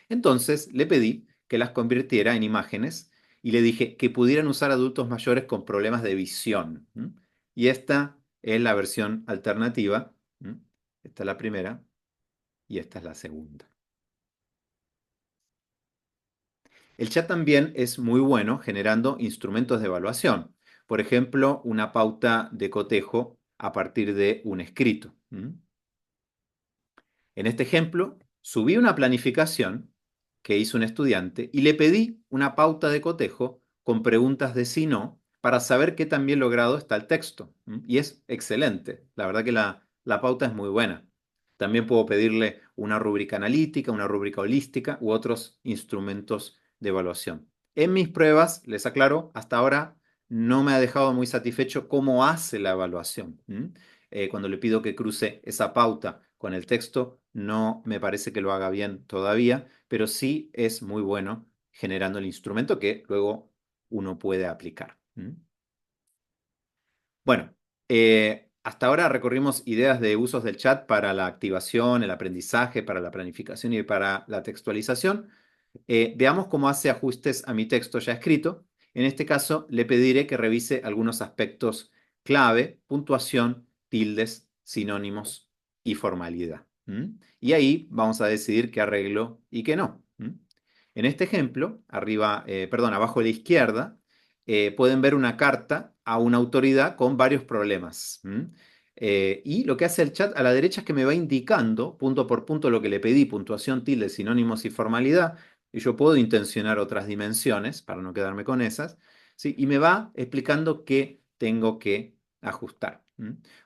Entonces le pedí que las convirtiera en imágenes y le dije que pudieran usar adultos mayores con problemas de visión. Y esta es la versión alternativa. Esta es la primera y esta es la segunda. El chat también es muy bueno generando instrumentos de evaluación. Por ejemplo, una pauta de cotejo a partir de un escrito. En este ejemplo, subí una planificación que hizo un estudiante y le pedí una pauta de cotejo con preguntas de sí no para saber qué tan bien logrado está el texto. Y es excelente. La verdad que la pauta es muy buena. También puedo pedirle una rúbrica analítica, una rúbrica holística u otros instrumentos de evaluación. En mis pruebas, les aclaro, hasta ahora no me ha dejado muy satisfecho cómo hace la evaluación. Cuando le pido que cruce esa pauta con el texto, no me parece que lo haga bien todavía, pero sí es muy bueno generando el instrumento que luego uno puede aplicar. Bueno, hasta ahora recorrimos ideas de usos del chat para la activación, el aprendizaje, para la planificación y para la textualización. Veamos cómo hace ajustes a mi texto ya escrito. En este caso, le pediré que revise algunos aspectos clave: puntuación, tildes, sinónimos y formalidad. Y ahí vamos a decidir qué arreglo y qué no. En este ejemplo, abajo a la izquierda, pueden ver una carta a una autoridad con varios problemas. Y lo que hace el chat a la derecha es que me va indicando punto por punto lo que le pedí: puntuación, tilde, sinónimos y formalidad. Y yo puedo intencionar otras dimensiones para no quedarme con esas, ¿sí? Y me va explicando qué tengo que ajustar.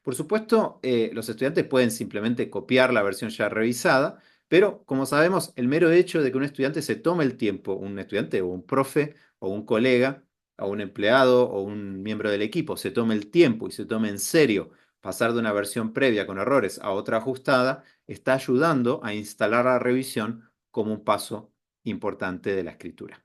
Por supuesto, los estudiantes pueden simplemente copiar la versión ya revisada, pero como sabemos, el mero hecho de que un estudiante se tome el tiempo, un estudiante o un profe o un colega o un empleado o un miembro del equipo, se tome el tiempo y se tome en serio pasar de una versión previa con errores a otra ajustada, está ayudando a instalar la revisión como un paso importante de la escritura.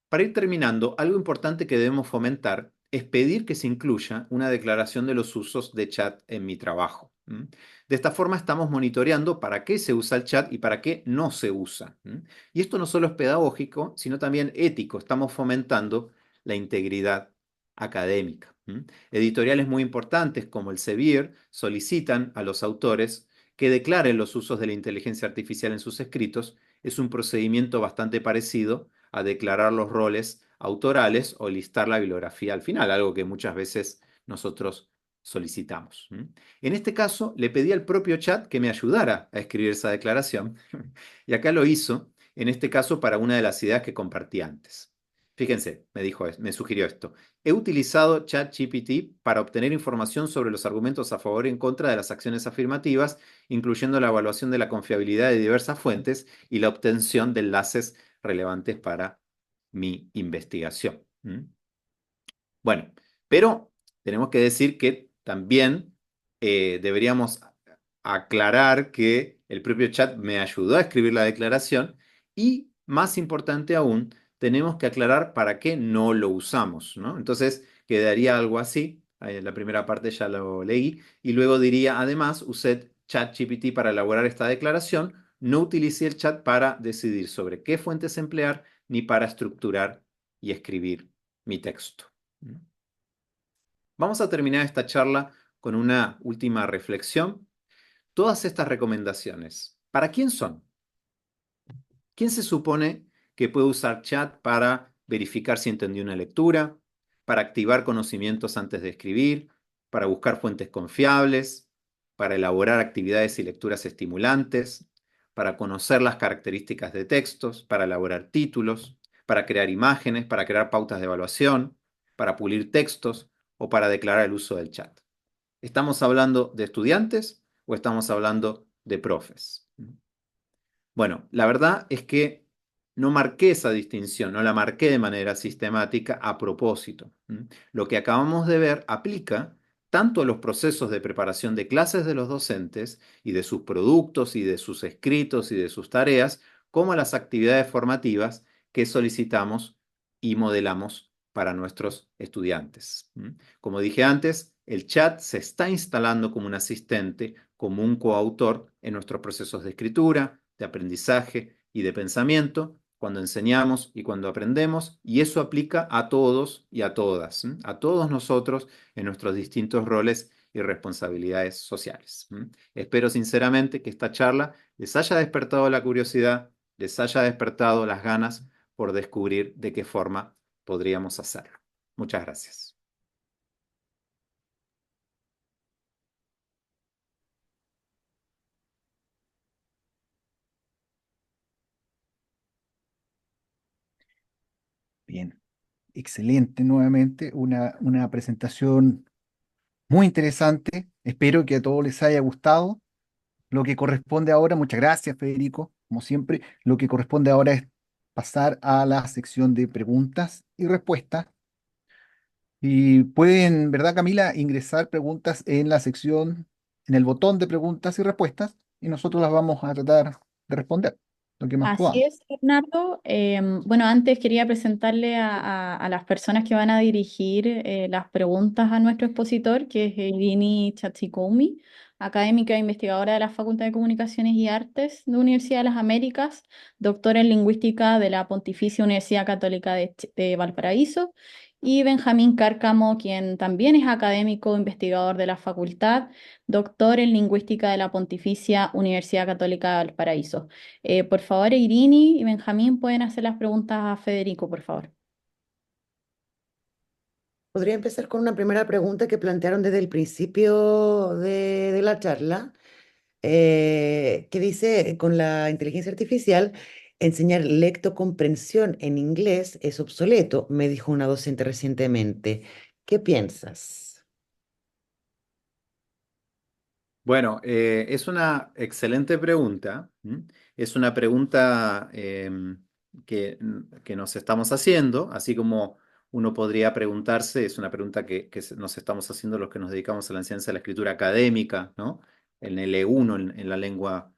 Para ir terminando, algo importante que debemos fomentar es pedir que se incluya una declaración de los usos de chat en mi trabajo. De esta forma estamos monitoreando para qué se usa el chat y para qué no se usa. Y esto no solo es pedagógico, sino también ético. Estamos fomentando la integridad académica. Editoriales muy importantes como el Sevier solicitan a los autores que declaren los usos de la inteligencia artificial en sus escritos. Es un procedimiento bastante parecido a declarar los roles autorales o listar la bibliografía al final, algo que muchas veces nosotros solicitamos. En este caso, le pedí al propio chat que me ayudara a escribir esa declaración y acá lo hizo, en este caso para una de las ideas que compartí antes. Fíjense, me sugirió esto. He utilizado ChatGPT para obtener información sobre los argumentos a favor y en contra de las acciones afirmativas, incluyendo la evaluación de la confiabilidad de diversas fuentes y la obtención de enlaces relevantes para mi investigación. Bueno, pero tenemos que decir que también deberíamos aclarar que el propio chat me ayudó a escribir la declaración y, más importante aún, tenemos que aclarar para qué no lo usamos, ¿no? Entonces, quedaría algo así. La primera parte ya lo leí y luego diría: además, usé ChatGPT para elaborar esta declaración. No utilicé el chat para decidir sobre qué fuentes emplear ni para estructurar y escribir mi texto. Vamos a terminar esta charla con una última reflexión. Todas estas recomendaciones, ¿para quién son? ¿Quién se supone que puede usar chat para verificar si entendió una lectura, para activar conocimientos antes de escribir, para buscar fuentes confiables, para elaborar actividades y lecturas estimulantes, para conocer las características de textos, para elaborar títulos, para crear imágenes, para crear pautas de evaluación, para pulir textos o para declarar el uso del chat? ¿Estamos hablando de estudiantes o estamos hablando de profes? Bueno, la verdad es que no marqué esa distinción, no la marqué de manera sistemática a propósito. Lo que acabamos de ver aplica tanto a los procesos de preparación de clases de los docentes y de sus productos y de sus escritos y de sus tareas, como a las actividades formativas que solicitamos y modelamos para nuestros estudiantes. Como dije antes, el chat se está instalando como un asistente, como un coautor en nuestros procesos de escritura, de aprendizaje y de pensamiento, cuando enseñamos y cuando aprendemos, y eso aplica a todos y a todas, a todos nosotros en nuestros distintos roles y responsabilidades sociales. Espero sinceramente que esta charla les haya despertado la curiosidad, les haya despertado las ganas por descubrir de qué forma podríamos hacerlo. Muchas gracias. Bien, excelente nuevamente, una presentación muy interesante. Espero que a todos les haya gustado. Lo que corresponde ahora, muchas gracias, Federico, como siempre, lo que corresponde ahora es pasar a la sección de preguntas y respuestas. Y pueden, ¿verdad, Camila?, ingresar preguntas en la sección, en el botón de preguntas y respuestas, y nosotros las vamos a tratar de responder, lo que más Así podamos. es, Bernardo. Bueno, antes quería presentarle a las personas que van a dirigir las preguntas a nuestro expositor, que es Irini Chatsikoumi, académica e investigadora de la Facultad de Comunicaciones y Artes de la Universidad de las Américas, doctora en lingüística de la Pontificia Universidad Católica de Valparaíso, y Benjamín Cárcamo, quien también es académico e investigador de la facultad, doctor en lingüística de la Pontificia Universidad Católica de Valparaíso. Por favor, Irini y Benjamín pueden hacer las preguntas a Federico, por favor. Podría empezar con una primera pregunta que plantearon desde el principio de la charla, que dice, con la inteligencia artificial, enseñar lectocomprensión en inglés es obsoleto, me dijo una docente recientemente. ¿Qué piensas? Bueno, es una excelente pregunta. Es una pregunta que nos estamos haciendo, así como uno podría preguntarse, es una pregunta que nos estamos haciendo los que nos dedicamos a la enseñanza de la escritura académica, ¿no? En el E1, en la lengua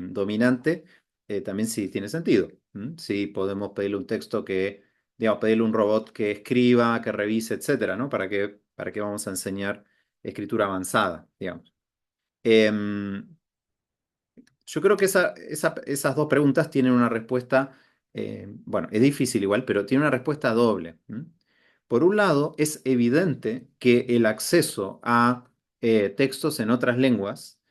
dominante, también sí tiene sentido. Sí podemos pedirle un texto que, digamos, pedirle un robot que escriba, que revise, etcétera, ¿no? ¿Para qué vamos a enseñar escritura avanzada, digamos? Em, yo creo que esas dos preguntas tienen una respuesta, bueno, es difícil igual, pero tiene una respuesta doble. Por un lado, es evidente que el acceso a textos en otras lenguas,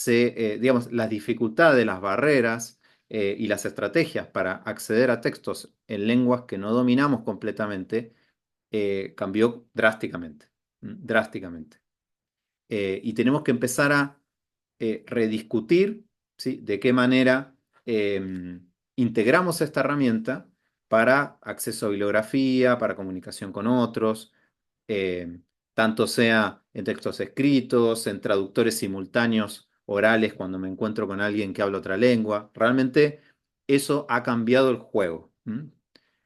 digamos, las dificultades, las barreras y las estrategias para acceder a textos en lenguas que no dominamos completamente cambió drásticamente, drásticamente. Y tenemos que empezar a rediscutir, ¿sí?, de qué manera integramos esta herramienta para acceso a bibliografía, para comunicación con otros, eh, tanto sea en textos escritos, en traductores simultáneos orales cuando me encuentro con alguien que habla otra lengua. Realmente eso ha cambiado el juego.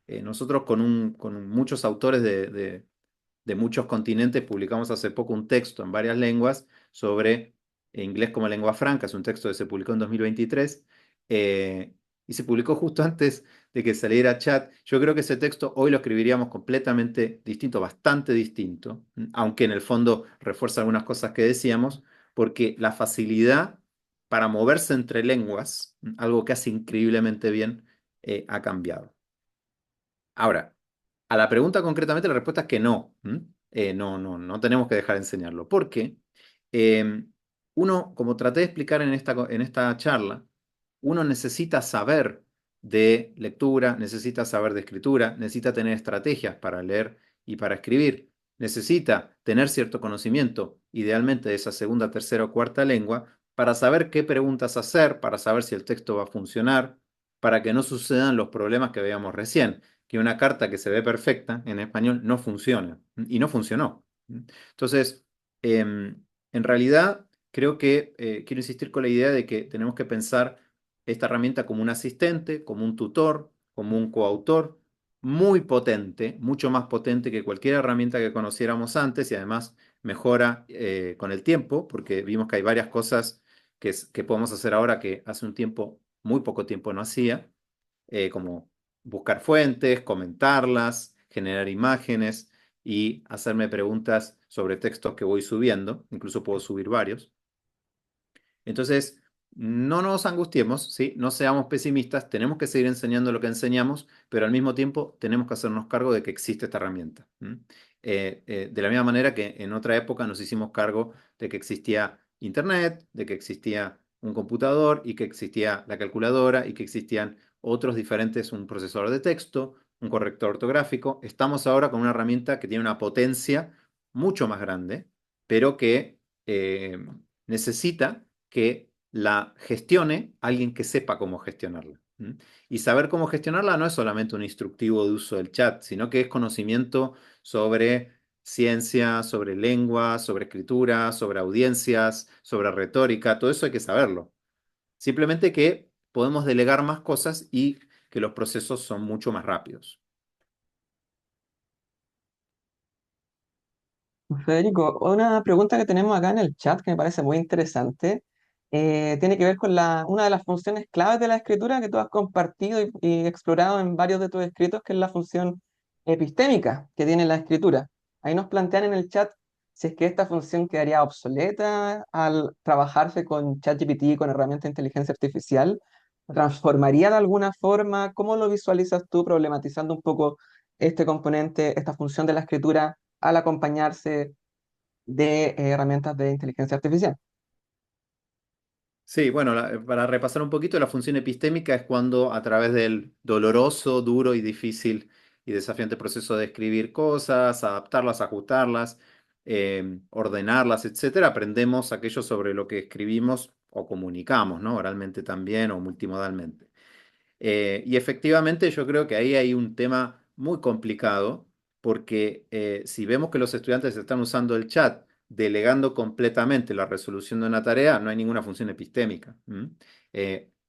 Nosotros con muchos autores de muchos continentes publicamos hace poco un texto en varias lenguas sobre inglés como lengua franca. Es un texto que se publicó en 2023 y se publicó justo antes de que saliera chat. Yo creo que ese texto hoy lo escribiríamos completamente distinto, bastante distinto, aunque en el fondo refuerza algunas cosas que decíamos, porque la facilidad para moverse entre lenguas, algo que hace increíblemente bien, ha cambiado. Ahora, A la pregunta concretamente la respuesta es que no. No tenemos que dejar de enseñarlo. Porque eh, uno, como traté de explicar en esta charla, uno necesita saber de lectura, necesita saber de escritura, necesita tener estrategias para leer y para escribir, necesita tener cierto conocimiento, idealmente de esa segunda, tercera o cuarta lengua, para saber qué preguntas hacer, para saber si el texto va a funcionar, para que no sucedan los problemas que veíamos recién, que una carta que se ve perfecta en español no funciona, y no funcionó. Entonces, en realidad, creo que quiero insistir con la idea de que tenemos que pensar esta herramienta como un asistente, como un tutor, como un coautor, muy potente, mucho más potente que cualquier herramienta que conociéramos antes y además mejora con el tiempo, porque vimos que hay varias cosas que podemos hacer ahora que hace un tiempo, muy poco tiempo no hacía, como buscar fuentes, comentarlas, generar imágenes y hacerme preguntas sobre textos que voy subiendo, incluso puedo subir varios. Entonces, no nos angustiemos, ¿sí? No seamos pesimistas, tenemos que seguir enseñando lo que enseñamos, pero al mismo tiempo tenemos que hacernos cargo de que existe esta herramienta. De la misma manera que en otra época nos hicimos cargo de que existía Internet, de que existía un computador y que existía la calculadora y que existían otros diferentes, un procesador de texto, un corrector ortográfico. Estamos ahora con una herramienta que tiene una potencia mucho más grande, pero que necesita que la gestione alguien que sepa cómo gestionarla. Y saber cómo gestionarla no es solamente un instructivo de uso del chat, sino que es conocimiento sobre ciencia, sobre lengua, sobre escritura, sobre audiencias, sobre retórica, todo eso hay que saberlo. Simplemente que podemos delegar más cosas y que los procesos son mucho más rápidos. Federico, una pregunta que tenemos acá en el chat que me parece muy interesante, tiene que ver con una de las funciones claves de la escritura que tú has compartido y explorado en varios de tus escritos, que es la función epistémica que tiene la escritura. Ahí nos plantean en el chat si es que esta función quedaría obsoleta al trabajarse con ChatGPT, con herramientas de inteligencia artificial, transformaría de alguna forma. ¿Cómo lo visualizas tú problematizando un poco este componente, esta función de la escritura al acompañarse de herramientas de inteligencia artificial? Sí, bueno, para repasar un poquito, la función epistémica es cuando a través del doloroso, duro y difícil y desafiante proceso de escribir cosas, adaptarlas, ajustarlas, ordenarlas, etcétera, aprendemos aquello sobre lo que escribimos o comunicamos, ¿no? Oralmente también o multimodalmente. Y efectivamente yo creo que ahí hay un tema muy complicado porque si vemos que los estudiantes están usando el chat delegando completamente la resolución de una tarea, no hay ninguna función epistémica.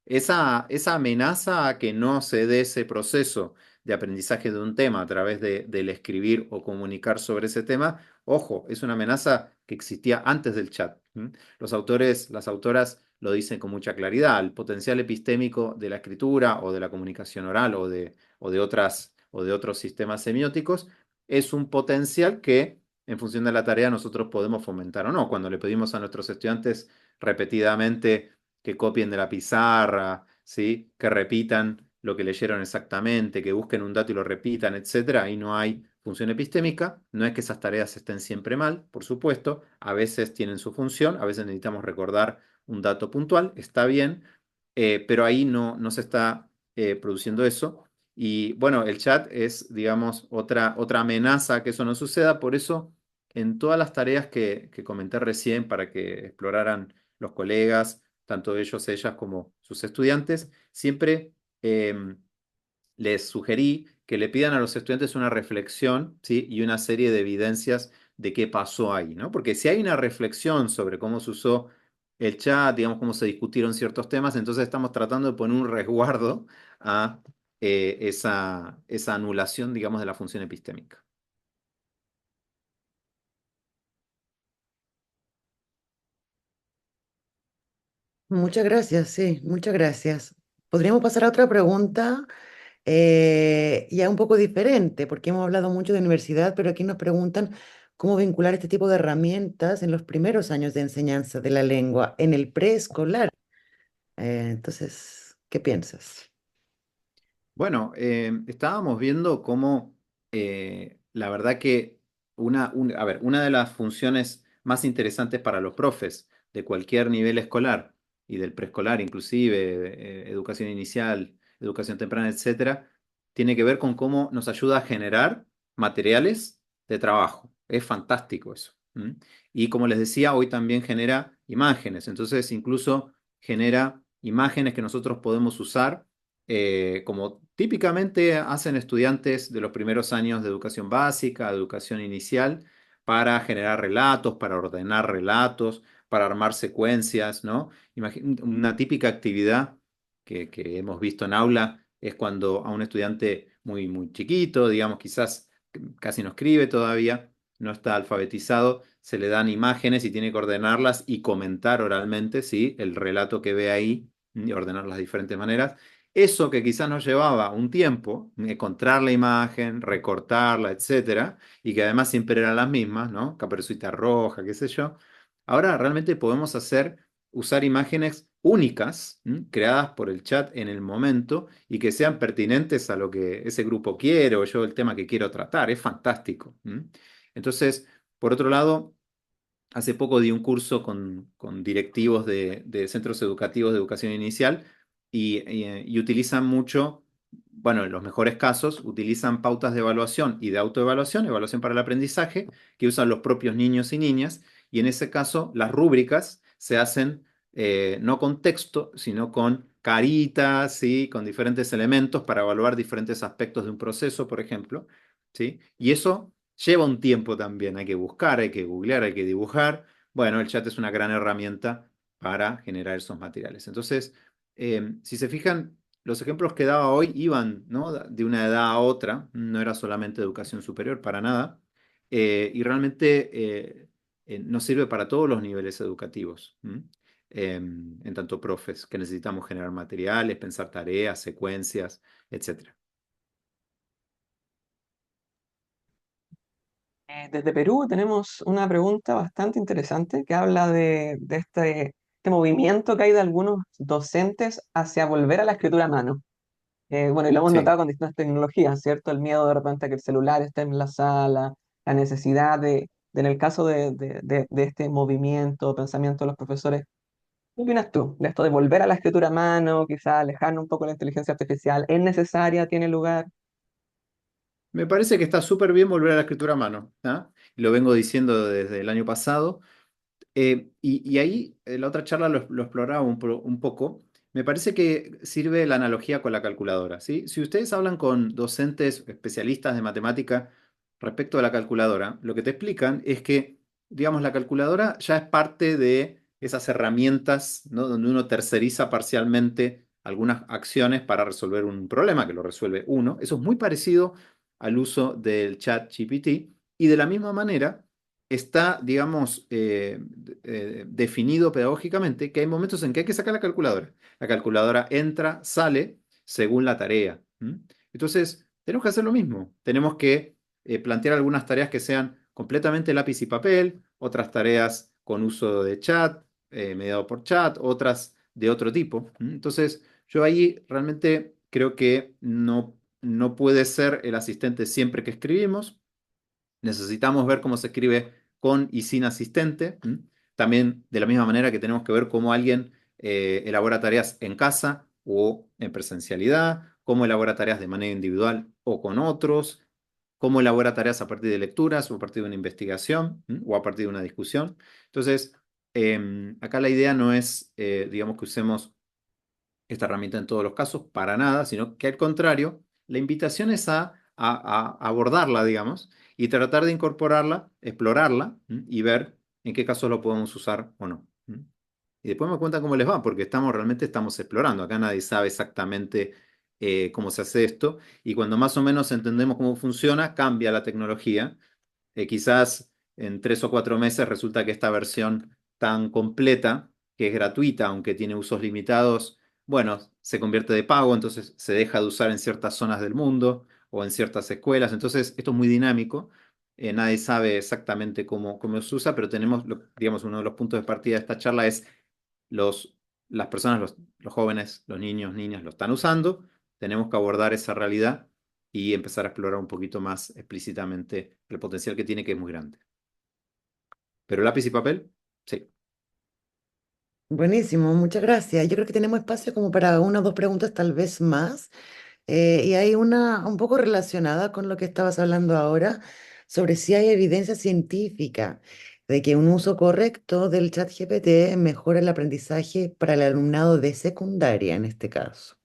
Esa amenaza a que no se dé ese proceso de aprendizaje de un tema a través del escribir o comunicar sobre ese tema, ojo, es una amenaza que existía antes del chat. Los autores, las autoras lo dicen con mucha claridad. El potencial epistémico de la escritura o de la comunicación oral o de otros sistemas semióticos es un potencial que, en función de la tarea, nosotros podemos fomentar o no. Cuando le pedimos a nuestros estudiantes repetidamente que copien de la pizarra, ¿sí? Que repitan lo que leyeron exactamente, que busquen un dato y lo repitan, etcétera, ahí no hay función epistémica. No es que esas tareas estén siempre mal, por supuesto, a veces tienen su función, a veces necesitamos recordar un dato puntual, está bien, pero ahí no se está produciendo eso. Y bueno, el chat es, digamos, otra amenaza a que eso no suceda. Por eso, en todas las tareas que comenté recién para que exploraran los colegas, tanto ellos, ellas como sus estudiantes, siempre les sugerí que le pidan a los estudiantes una reflexión, ¿sí? Y una serie de evidencias de qué pasó ahí, ¿no? Porque si hay una reflexión sobre cómo se usó el chat, digamos, cómo se discutieron ciertos temas, entonces estamos tratando de poner un resguardo a esa anulación, digamos, de la función epistémica. Muchas gracias, sí, muchas gracias. Podríamos pasar a otra pregunta, ya un poco diferente, porque hemos hablado mucho de universidad, pero aquí nos preguntan cómo vincular este tipo de herramientas en los primeros años de enseñanza de la lengua, en el preescolar. Entonces, ¿qué piensas? Bueno, estábamos viendo cómo la verdad que a ver, una de las funciones más interesantes para los profes de cualquier nivel escolar y del preescolar inclusive, educación inicial, educación temprana, etcétera, tiene que ver con cómo nos ayuda a generar materiales de trabajo. Es fantástico eso. ¿M? Y como les decía, hoy también genera imágenes. Entonces, incluso genera imágenes que nosotros podemos usar como típicamente hacen estudiantes de los primeros años de educación básica, educación inicial, para generar relatos, para ordenar relatos, para armar secuencias, ¿no? Una típica actividad que hemos visto en aula es cuando a un estudiante muy, muy chiquito, digamos, quizás casi no escribe todavía, no está alfabetizado, se le dan imágenes y tiene que ordenarlas y comentar oralmente, ¿sí? El relato que ve ahí y ordenarlas de diferentes maneras. Eso que quizás nos llevaba un tiempo, encontrar la imagen, recortarla, etcétera, y que además siempre eran las mismas, ¿no? Caperucita Roja, qué sé yo. Ahora realmente podemos usar imágenes únicas, creadas por el chat en el momento y que sean pertinentes a lo que ese grupo quiere o yo el tema que quiero tratar. Es fantástico. Entonces, por otro lado, hace poco di un curso con directivos de centros educativos de educación inicial y utilizan mucho, bueno, en los mejores casos, utilizan pautas de evaluación y de autoevaluación, evaluación para el aprendizaje, que usan los propios niños y niñas, y en ese caso las rúbricas se hacen no con texto, sino con caritas, ¿sí? Con diferentes elementos para evaluar diferentes aspectos de un proceso, por ejemplo, ¿sí? Y eso lleva un tiempo también, hay que buscar, hay que googlear, hay que dibujar. Bueno, el chat es una gran herramienta para generar esos materiales. Entonces, si se fijan, los ejemplos que daba hoy iban, ¿no? De una edad a otra, no era solamente educación superior, para nada. Y realmente nos sirve para todos los niveles educativos. En tanto profes, que necesitamos generar materiales, pensar tareas, secuencias, etcétera. Desde Perú tenemos una pregunta bastante interesante que habla de este movimiento que hay de algunos docentes hacia volver a la escritura a mano. Bueno, y lo hemos Sí. notado con distintas tecnologías, ¿cierto? El miedo de repente a que el celular esté en la sala, la necesidad en el caso de este movimiento, pensamiento de los profesores. ¿Qué opinas tú de esto de volver a la escritura a mano, quizá alejarnos un poco de la inteligencia artificial? ¿Es necesaria? ¿Tiene lugar? Me parece que está súper bien volver a la escritura a mano, ¿ah? Lo vengo diciendo desde el año pasado. Y ahí la otra charla lo exploraba un poco. Me parece que sirve la analogía con la calculadora, ¿sí? Si ustedes hablan con docentes especialistas de matemática respecto a la calculadora, lo que te explican es que, digamos, la calculadora ya es parte de esas herramientas, ¿no? Donde uno terceriza parcialmente algunas acciones para resolver un problema, que lo resuelve uno. Eso es muy parecido al uso del chat GPT. Y de la misma manera está, digamos, definido pedagógicamente que hay momentos en que hay que sacar la calculadora. La calculadora entra, sale según la tarea. Entonces, tenemos que hacer lo mismo. Tenemos que plantear algunas tareas que sean completamente lápiz y papel, otras tareas con uso de chat, mediado por chat, otras de otro tipo. Entonces, yo ahí realmente creo que no puede ser el asistente siempre que escribimos. Necesitamos ver cómo se escribe con y sin asistente. También de la misma manera que tenemos que ver cómo alguien elabora tareas en casa o en presencialidad, cómo elabora tareas de manera individual o con otros, cómo elabora tareas a partir de lecturas o a partir de una investigación, o a partir de una discusión. Entonces, acá la idea no es, digamos, que usemos esta herramienta en todos los casos, para nada, sino que al contrario, la invitación es a abordarla, digamos, y tratar de incorporarla, explorarla, y ver en qué casos lo podemos usar o no. Y después me cuentan cómo les va, porque realmente estamos explorando. Acá nadie sabe exactamente cómo se hace esto, y cuando más o menos entendemos cómo funciona, cambia la tecnología. Quizás en 3 o 4 meses resulta que esta versión tan completa, que es gratuita, aunque tiene usos limitados, bueno, se convierte de pago, entonces se deja de usar en ciertas zonas del mundo o en ciertas escuelas. Entonces, esto es muy dinámico. Nadie sabe exactamente cómo se usa, pero tenemos, digamos, uno de los puntos de partida de esta charla es los, las personas, los jóvenes, los niños, niñas lo están usando. Tenemos que abordar esa realidad y empezar a explorar un poquito más explícitamente el potencial que tiene, que es muy grande. Pero lápiz y papel, sí. Buenísimo, muchas gracias. Yo creo que tenemos espacio como para una o dos preguntas, tal vez más. Y hay una un poco relacionada con lo que estabas hablando ahora, sobre si hay evidencia científica de que un uso correcto del chat GPT mejora el aprendizaje para el alumnado de secundaria en este caso.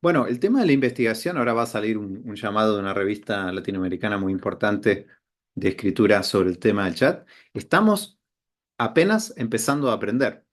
Bueno, el tema de la investigación, ahora va a salir un llamado de una revista latinoamericana muy importante de escritura sobre el tema del chat. Estamos apenas empezando a aprender.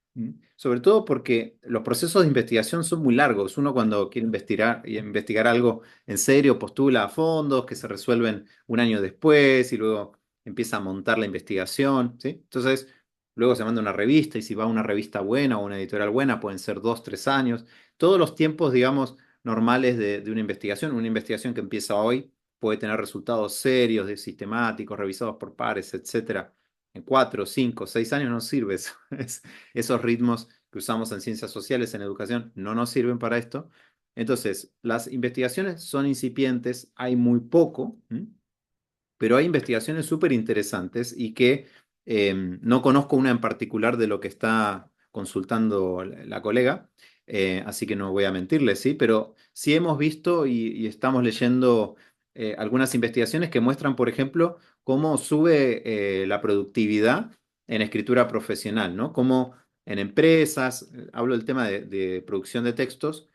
Sobre todo porque los procesos de investigación son muy largos. Uno cuando quiere investigar algo en serio postula a fondos que se resuelven un año después y luego empieza a montar la investigación, ¿sí? Entonces, luego se manda una revista y si va a una revista buena o una editorial buena pueden ser 2, 3 años. Todos los tiempos, digamos, normales de una investigación que empieza hoy puede tener resultados serios, sistemáticos, revisados por pares, etcétera. En 4, 5, 6 años no sirve eso. Esos ritmos que usamos en ciencias sociales, en educación, no nos sirven para esto. Entonces, las investigaciones son incipientes, hay muy poco, pero hay investigaciones súper interesantes y que no conozco una en particular de lo que está consultando la colega, así que no voy a mentirle, ¿sí? Pero sí hemos visto y estamos leyendo algunas investigaciones que muestran, por ejemplo, cómo sube la productividad en escritura profesional, ¿no? Cómo en empresas, hablo del tema de producción de textos,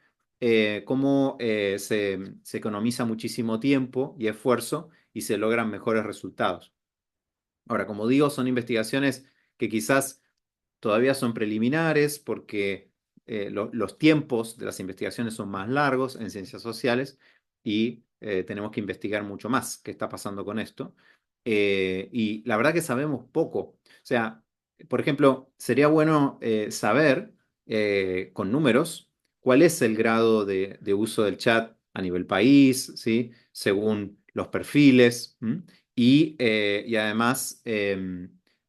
cómo se economiza muchísimo tiempo y esfuerzo y se logran mejores resultados. Ahora, como digo, son investigaciones que quizás todavía son preliminares porque los tiempos de las investigaciones son más largos en ciencias sociales y tenemos que investigar mucho más qué está pasando con esto. Y la verdad que sabemos poco. O sea, por ejemplo, sería bueno saber con números cuál es el grado de uso del chat a nivel país, ¿sí? Según los perfiles. Y además,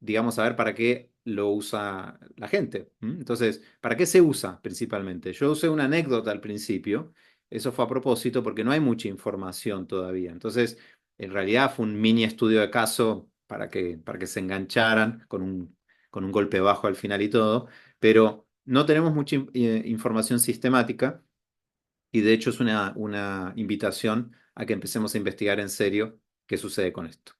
digamos, saber para qué lo usa la gente. Entonces, ¿para qué se usa principalmente? Yo usé una anécdota al principio, eso fue a propósito porque no hay mucha información todavía. Entonces, en realidad fue un mini estudio de caso para que se engancharan con un golpe bajo al final y todo, pero no tenemos mucha información sistemática y de hecho es una invitación a que empecemos a investigar en serio qué sucede con esto.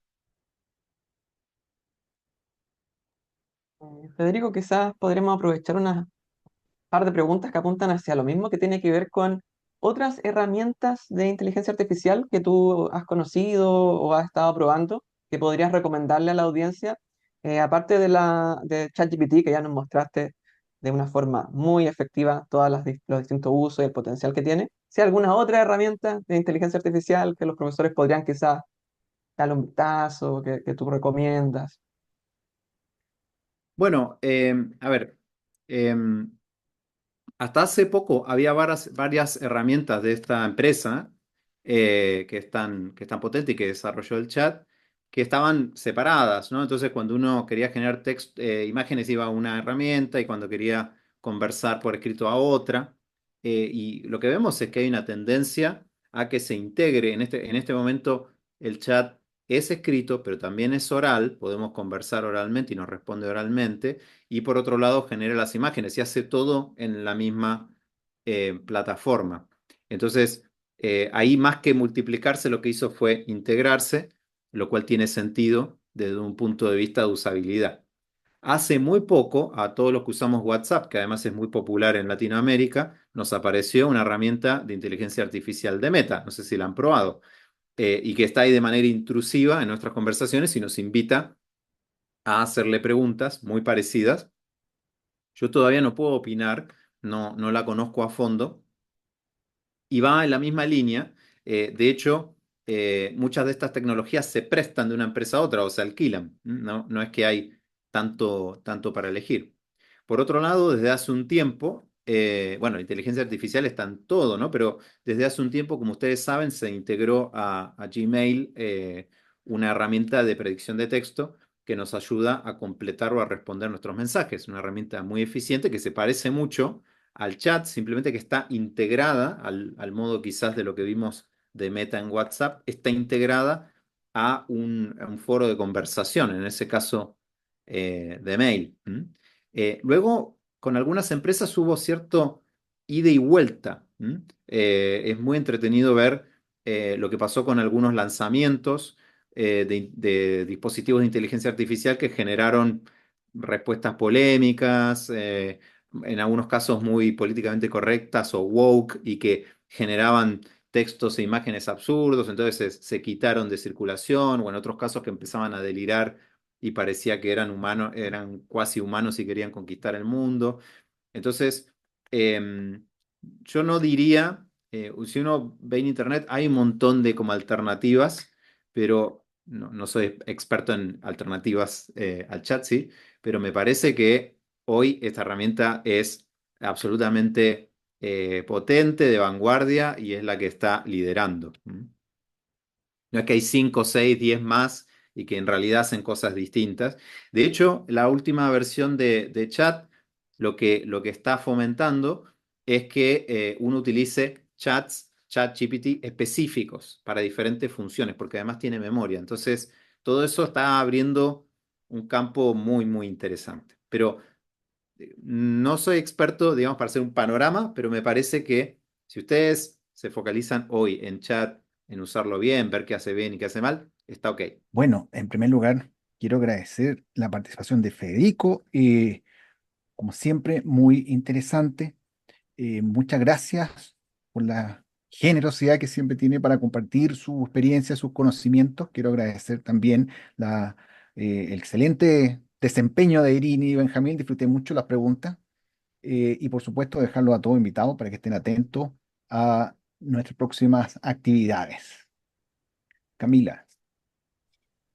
Federico, quizás podremos aprovechar unas par de preguntas que apuntan hacia lo mismo, que tiene que ver con otras herramientas de inteligencia artificial que tú has conocido o has estado probando, que podrías recomendarle a la audiencia, aparte de ChatGPT, que ya nos mostraste de una forma muy efectiva todos los distintos usos y el potencial que tiene. Si hay alguna otra herramienta de inteligencia artificial que los profesores podrían quizás darle un vistazo, que tú recomiendas. Bueno, a ver, em, hasta hace poco había varias herramientas de esta empresa que están potentes y que desarrolló el chat, que estaban separadas, ¿no? Entonces, cuando uno quería generar imágenes iba a una herramienta y cuando quería conversar por escrito a otra. Y lo que vemos es que hay una tendencia a que se integre. En este momento el chat es escrito, pero también es oral. Podemos conversar oralmente y nos responde oralmente y por otro lado genera las imágenes y hace todo en la misma plataforma. Entonces, ahí más que multiplicarse, lo que hizo fue integrarse, lo cual tiene sentido desde un punto de vista de usabilidad. Hace muy poco, a todos los que usamos WhatsApp, que además es muy popular en Latinoamérica, nos apareció una herramienta de inteligencia artificial de Meta, no sé si la han probado, y que está ahí de manera intrusiva en nuestras conversaciones y nos invita a hacerle preguntas muy parecidas. Yo todavía no puedo opinar, no la conozco a fondo y va en la misma línea. De hecho, muchas de estas tecnologías se prestan de una empresa a otra o se alquilan. No es que hay tanto para elegir. Por otro lado, desde hace un tiempo, bueno, la inteligencia artificial está en todo, ¿no? Pero desde hace un tiempo, como ustedes saben, se integró a Gmail una herramienta de predicción de texto que nos ayuda a completar o a responder nuestros mensajes. Una herramienta muy eficiente que se parece mucho al chat, simplemente que está integrada al modo quizás de lo que vimos de Meta en WhatsApp está integrada a un foro de conversación, en ese caso de mail. ¿M? Luego, con algunas empresas hubo cierto ida y vuelta. ¿M? Es muy entretenido ver lo que pasó con algunos lanzamientos de dispositivos de inteligencia artificial que generaron respuestas polémicas, en algunos casos muy políticamente correctas o woke, y que generaban textos e imágenes absurdos, entonces se quitaron de circulación, o en otros casos que empezaban a delirar y parecía que eran humanos, eran cuasi humanos y querían conquistar el mundo. Entonces, yo no diría, si uno ve en internet, hay un montón de como alternativas, pero no soy experto en alternativas al chat, sí, pero me parece que hoy esta herramienta es absolutamente potente, de vanguardia, y es la que está liderando. ¿M? No es que hay 5, 6, 10 más y que en realidad hacen cosas distintas. De hecho, la última versión de chat lo que está fomentando es que uno utilice ChatGPT específicos para diferentes funciones, porque además tiene memoria. Entonces, todo eso está abriendo un campo muy, muy interesante. Pero no soy experto, digamos, para hacer un panorama, pero me parece que si ustedes se focalizan hoy en chat, en usarlo bien, ver qué hace bien y qué hace mal, está ok. Bueno, en primer lugar, quiero agradecer la participación de Federico, como siempre, muy interesante. Muchas gracias por la generosidad que siempre tiene para compartir su experiencia, sus conocimientos. Quiero agradecer también el excelente desempeño de Irini y Benjamín. Disfruté mucho las preguntas. Y por supuesto, dejarlo a todos invitados para que estén atentos a nuestras próximas actividades. Camila.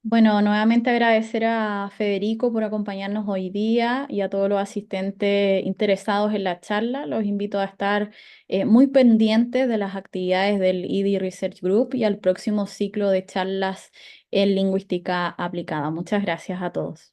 Bueno, nuevamente agradecer a Federico por acompañarnos hoy día y a todos los asistentes interesados en la charla. Los invito a estar muy pendientes de las actividades del ED Research Group y al próximo ciclo de charlas en lingüística aplicada. Muchas gracias a todos.